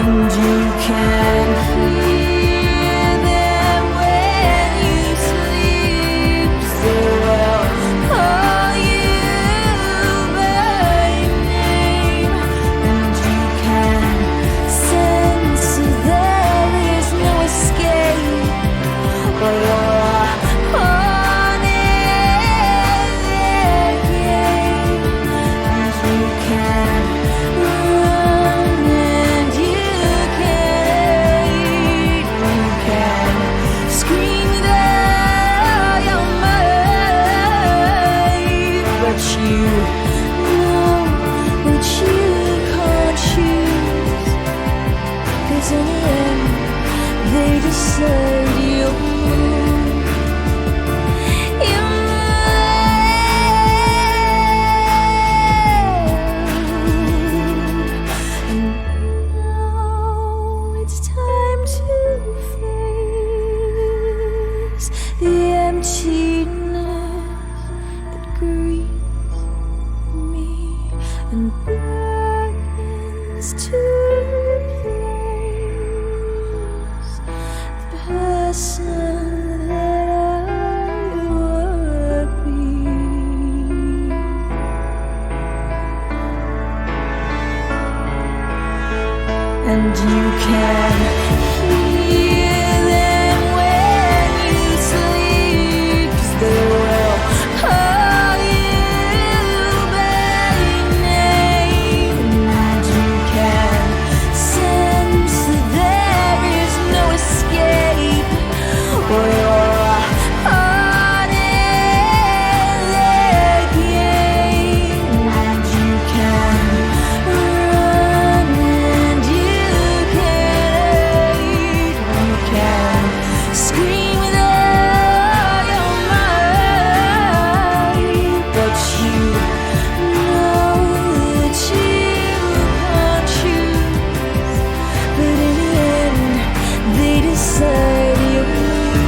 and you can hear them when you sleep. They will call you by name, and you can sense there is no escape when you're on in their game. And you can run and you can eat, you can scream with all your might, but you know that you can't choose, 'cause in the end they decide you'll move. You move. And now it's time to face the emptiness that grieves me and beckons to replace the person that I would be. And you can hear them when you sleep, 'cause they will call you by name. And you can sense that there is no escape when you're on in their game. And you can run and you can eat, you can scream with all your might, but you know that you can't choose. But in the end, they decide you move.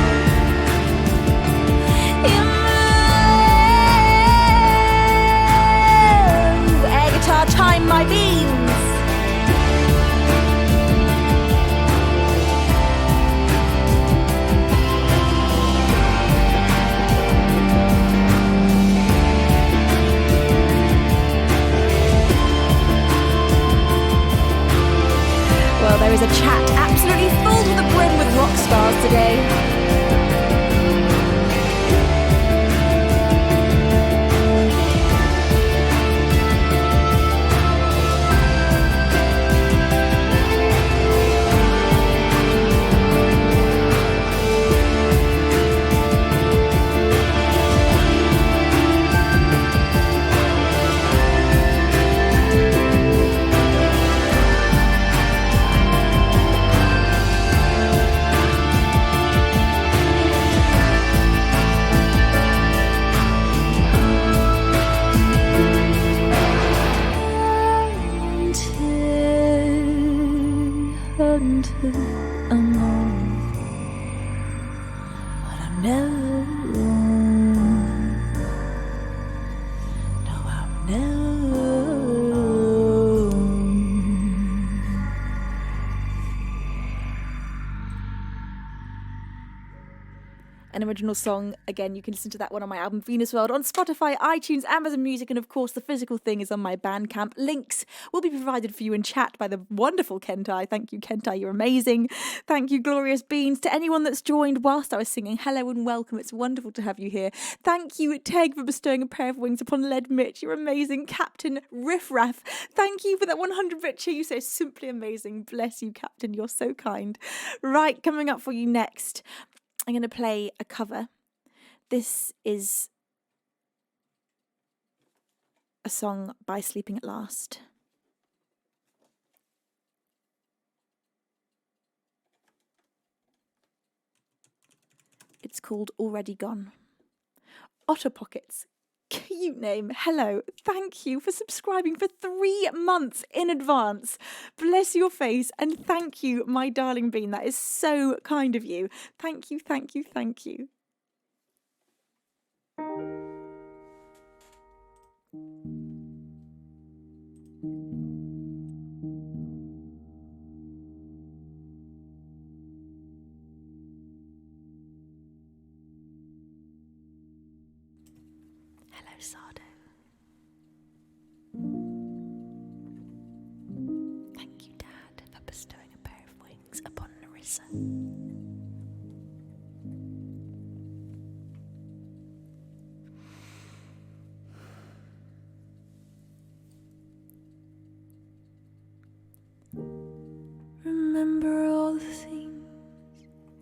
You move. Air guitar, time my beans. Well, there is a chat absolutely full to the brim with rock stars today. An original song. Again, you can listen to that one on my album Venusworld on Spotify, iTunes, Amazon Music, and of course the physical thing is on my Bandcamp. Links will be provided for you in chat by the wonderful Kentai. Thank you, Kentai, you're amazing. Thank you, Glorious Beans. To anyone that's joined whilst I was singing, hello and welcome. It's wonderful to have you here. Thank you, Teg, for bestowing a pair of wings upon Led Mitch. You're amazing. Captain Riffraff, thank you for that 100-bit cheer. You say simply amazing. Bless you, Captain. You're so kind. Right, coming up for you next, I'm going to play a cover. This is a song by Sleeping at Last. It's called Already Gone. Otter Pockets, cute name. Hello, thank you for subscribing for 3 months in advance. Bless your face, and thank you, my darling bean. That is so kind of you. Thank you, thank you, thank you. Hello, Sardo. Thank you, Dad, for bestowing a pair of wings upon Narissa. Remember all the things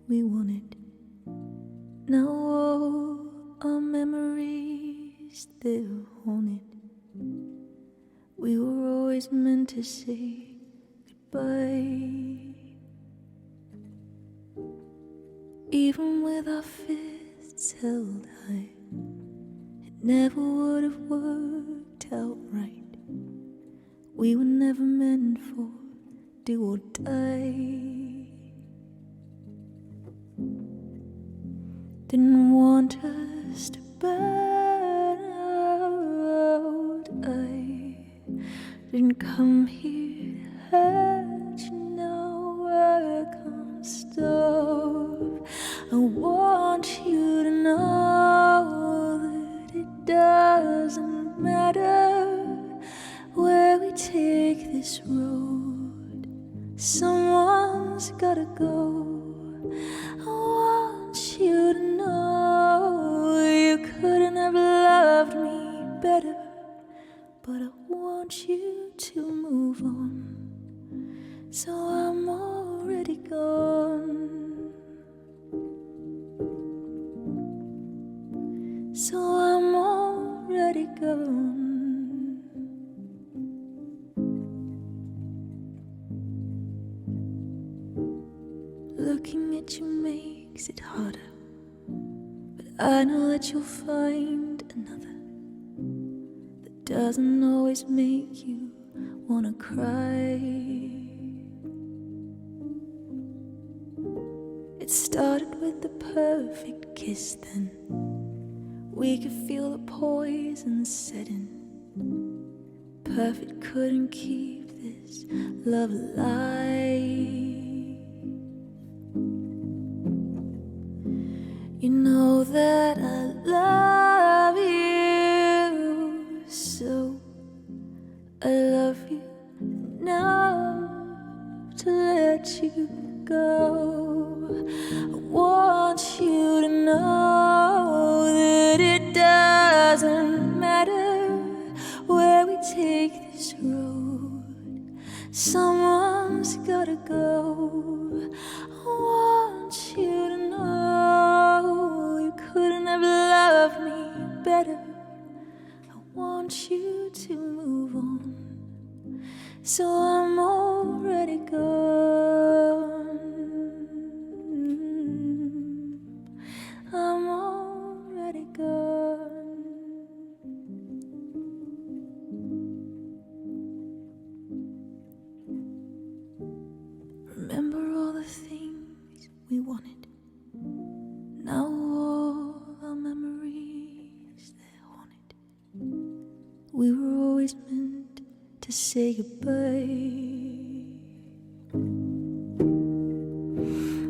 we wanted. Now all our memories, they're haunted. We were always meant to say goodbye. Even with our fists held high, it never would have worked out right. We were never meant for do or die. Didn't want us to burn out. I didn't come here to hurt you. Now I can't stop. I want you to know that it doesn't matter where we take this road. Someone's gotta go. I want you to know you couldn't have loved me better, but I want you to move on, so I'm already gone. So I'm already gone. Looking at you makes it harder, but I know that you'll find another that doesn't always make you wanna cry. It started with the perfect kiss, then we could feel the poison setting. Perfect couldn't keep this love alive. You know that I love you, so I love you enough to let you go. I want you to know that it doesn't matter where we take this road. Someone's gotta go. I want you to know you couldn't have loved me better. I want you to move on, so I'm already gone. I'm already gone. Remember all the things we wanted. Now all our memories, they're haunted. We were always meant to say goodbye.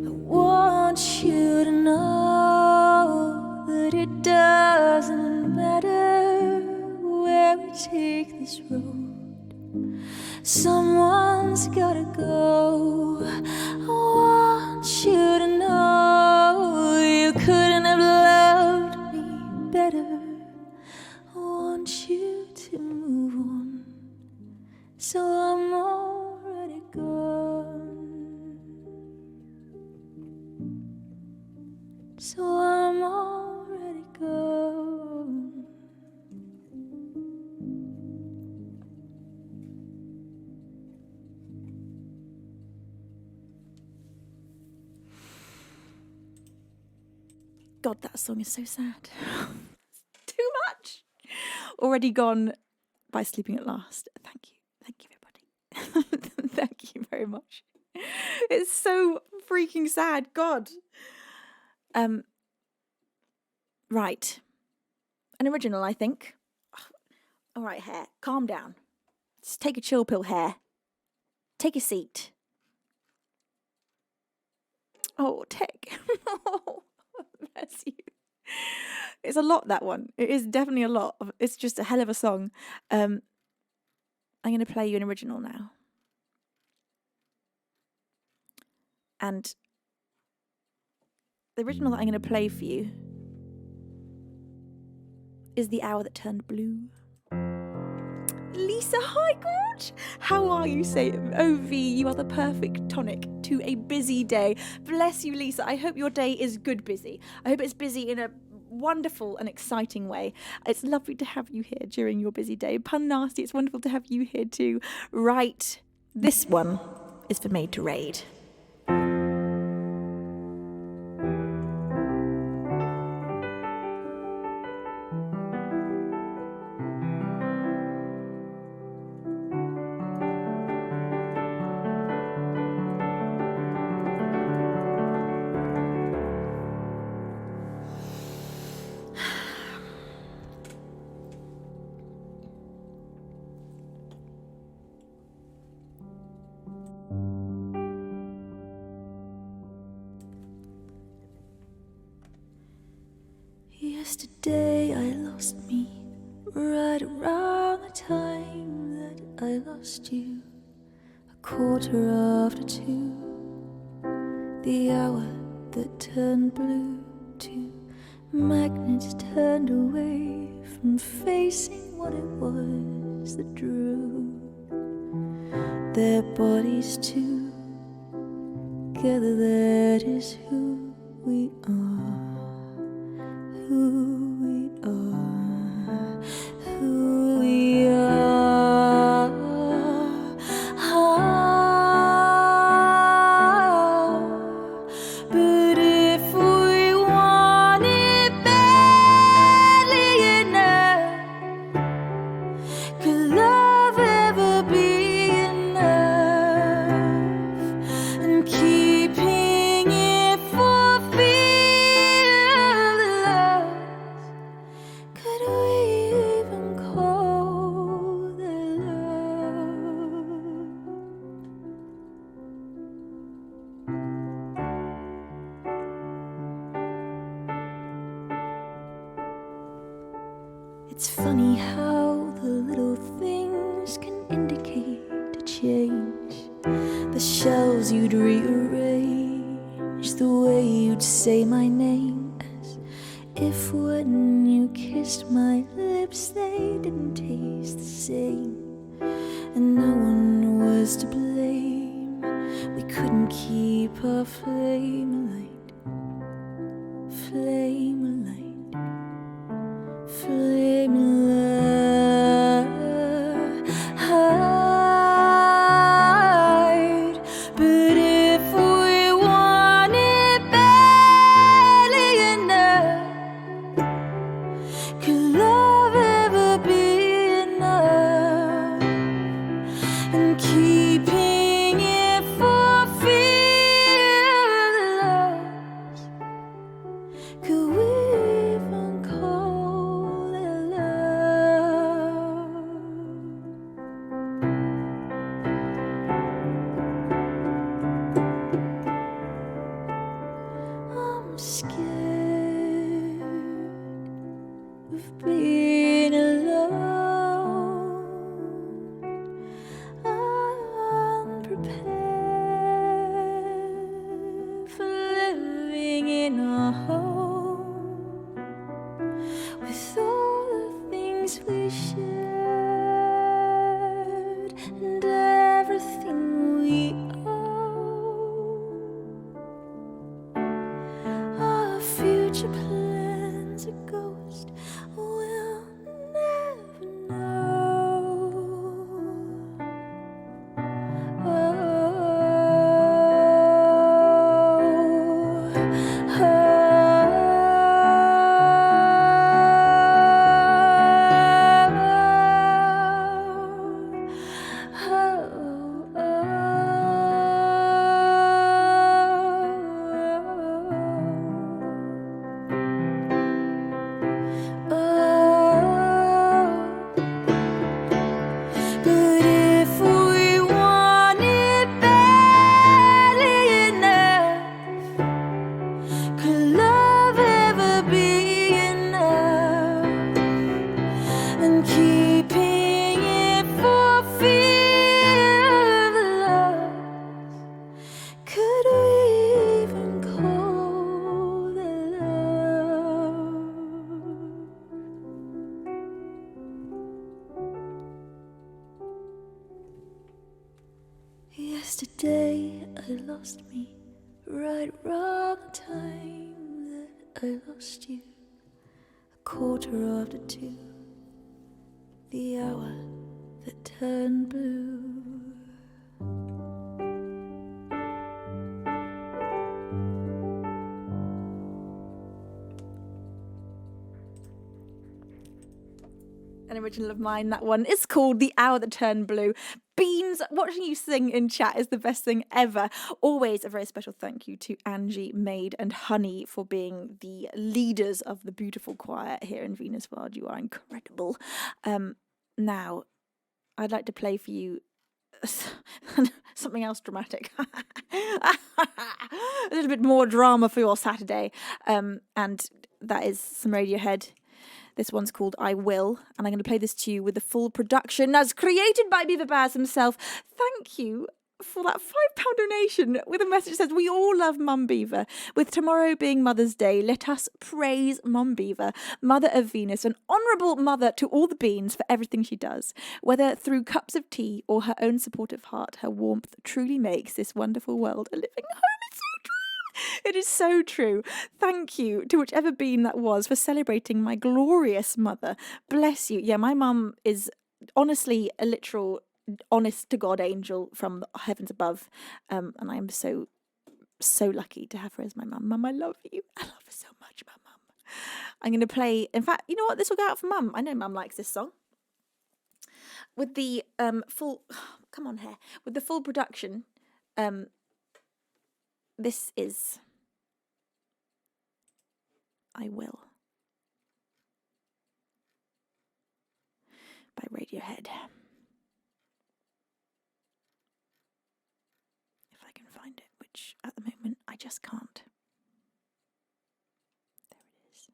I want you to know that it doesn't matter where we take this road. Someone's gotta go. I want you to know you couldn't have loved me better. I want you to move on, so I'm already gone. So I'm already gone. God, that song is so sad. Too much. Already gone by sleeping at last. Thank you everybody. Thank you very much. It's so freaking sad. God. Right. An original, I think. All right, hair. Calm down. Just take a chill pill, hair. Take a seat. Oh, Tech. Oh, bless you. It's a lot, that one. It is definitely a lot. It's just a hell of a song. I'm going to play you an original now. And the original that I'm going to play for you is The Hour That Turned Blue. Lisa Highcourt, how are you? Say, OV, you are the perfect tonic to a busy day. Bless you, Lisa. I hope your day is good busy. I hope it's busy in a wonderful and exciting way. It's lovely to have you here during your busy day. Pun Nasty, it's wonderful to have you here too. Right, this one is for Made to Raid. Yesterday I lost me, right around the time that I lost you. 2:15, the hour that turned blue. Two magnets turned away from facing what it was that drew their bodies together. That is who we are. Who we are, who we are. But if we want it badly enough, could love ever be enough? And keeping it for fear of the loss, could we even call that love? It's funny how the little things can indicate a change. The shelves you'd rearrange, the way you'd say my name, as if when you kissed my lips they didn't taste the same. And no one was to blame. We couldn't keep our flame alight, flame alight, flame alight. But if we want it badly enough, could love ever be enough? And keeping it for fear of the day I lost me, right around the time that I lost you. 2:15, the hour that turned blue. An original of mine, that one is called The Hour That Turned Blue. Beans, watching you sing in chat is the best thing ever. Always a very special thank you to Angie, Maid and Honey for being the leaders of the beautiful choir here in Venusworld. You are incredible. Now, I'd like to play for you something else dramatic. A little bit more drama for your Saturday. And that is some Radiohead. This one's called I Will, and I'm going to play this to you with the full production as created by Beaver Baz himself. Thank you for that £5 donation with a message that says, we all love Mum Beaver. With tomorrow being Mother's Day, let us praise Mum Beaver, Mother of Venus, an honourable mother to all the beans for everything she does. Whether through cups of tea or her own supportive heart, her warmth truly makes this wonderful world a living home. It is so true. Thank you to whichever bean that was for celebrating my glorious mother. Bless you. Yeah, my mum is honestly a literal honest to God angel from the heavens above. And I am so lucky to have her as my mum. Mum, I love you. I love her so much, my mum. I'm going to play, in fact, you know what? This will go out for Mum. I know Mum likes this song. With the full, come on here, with the full production, this is I Will by Radiohead. If I can find it, which at the moment I just can't. There it is.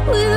With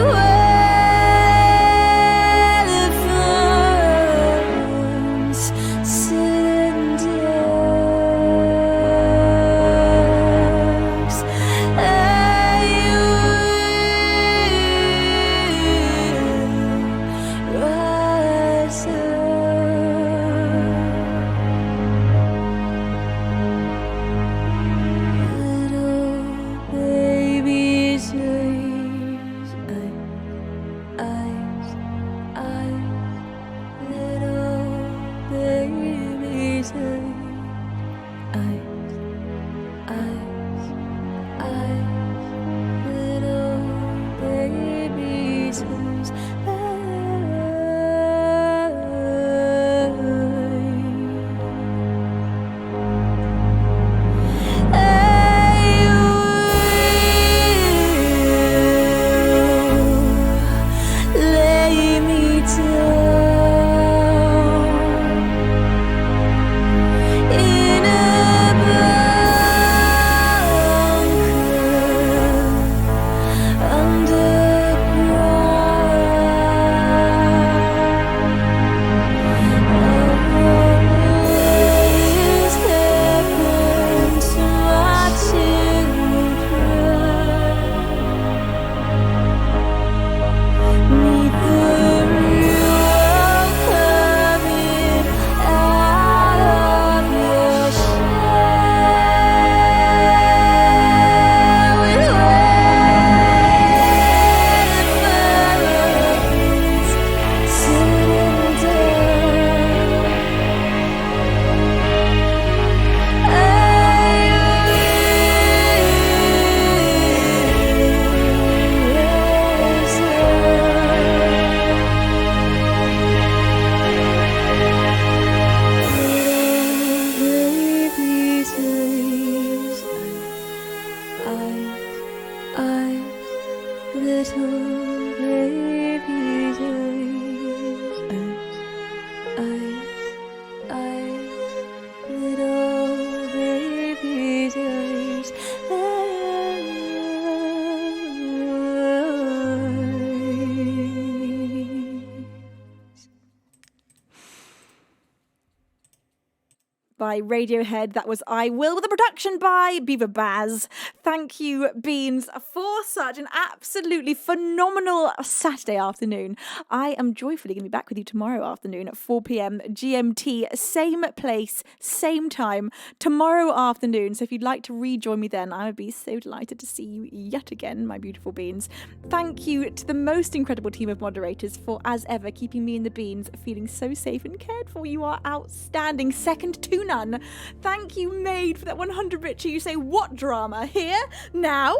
by Radiohead. That was I Will, with a production by Beaver Baz. Thank you, Beans, for such an absolutely phenomenal Saturday afternoon. I am joyfully going to be back with you tomorrow afternoon at 4 p.m. GMT, same place, same time, tomorrow afternoon. So if you'd like to rejoin me then, I would be so delighted to see you yet again, my beautiful Beans. Thank you to the most incredible team of moderators for, as ever, keeping me and the Beans feeling so safe and cared for. You are outstanding, second to none. Thank you, Maid, for that 100 Richie. You say, what drama? Here? Now?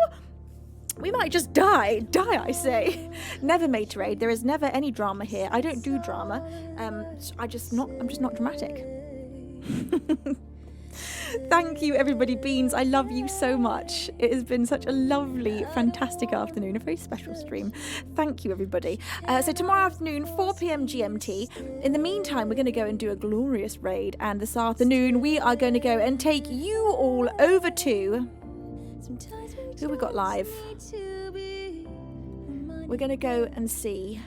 We might just die, I say. Never, Mate Raid. There is never any drama here. I don't do drama. I'm just not dramatic. Thank you, everybody. Beans, I love you so much. It has been such a lovely, fantastic afternoon, a very special stream. Thank you, everybody. So tomorrow afternoon, 4 p.m. GMT. In the meantime, we're going to go and do a glorious raid. And this afternoon, we are going to go and take you all over to... Who we got live? We're going to go and see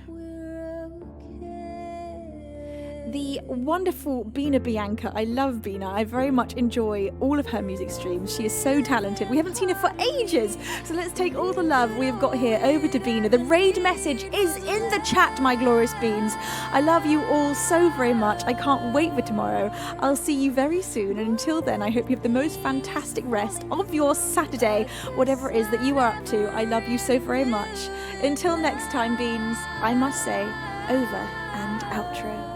the wonderful Bina Bianca. I love Bina. I very much enjoy all of her music streams. She is so talented. We haven't seen her for ages. So let's take all the love we have got here over to Bina. The raid message is in the chat, my glorious Beans. I love you all so very much. I can't wait for tomorrow. I'll see you very soon. And until then, I hope you have the most fantastic rest of your Saturday, whatever it is that you are up to. I love you so very much. Until next time, Beans, I must say, over and outro.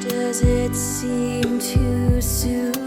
Does it seem too soon?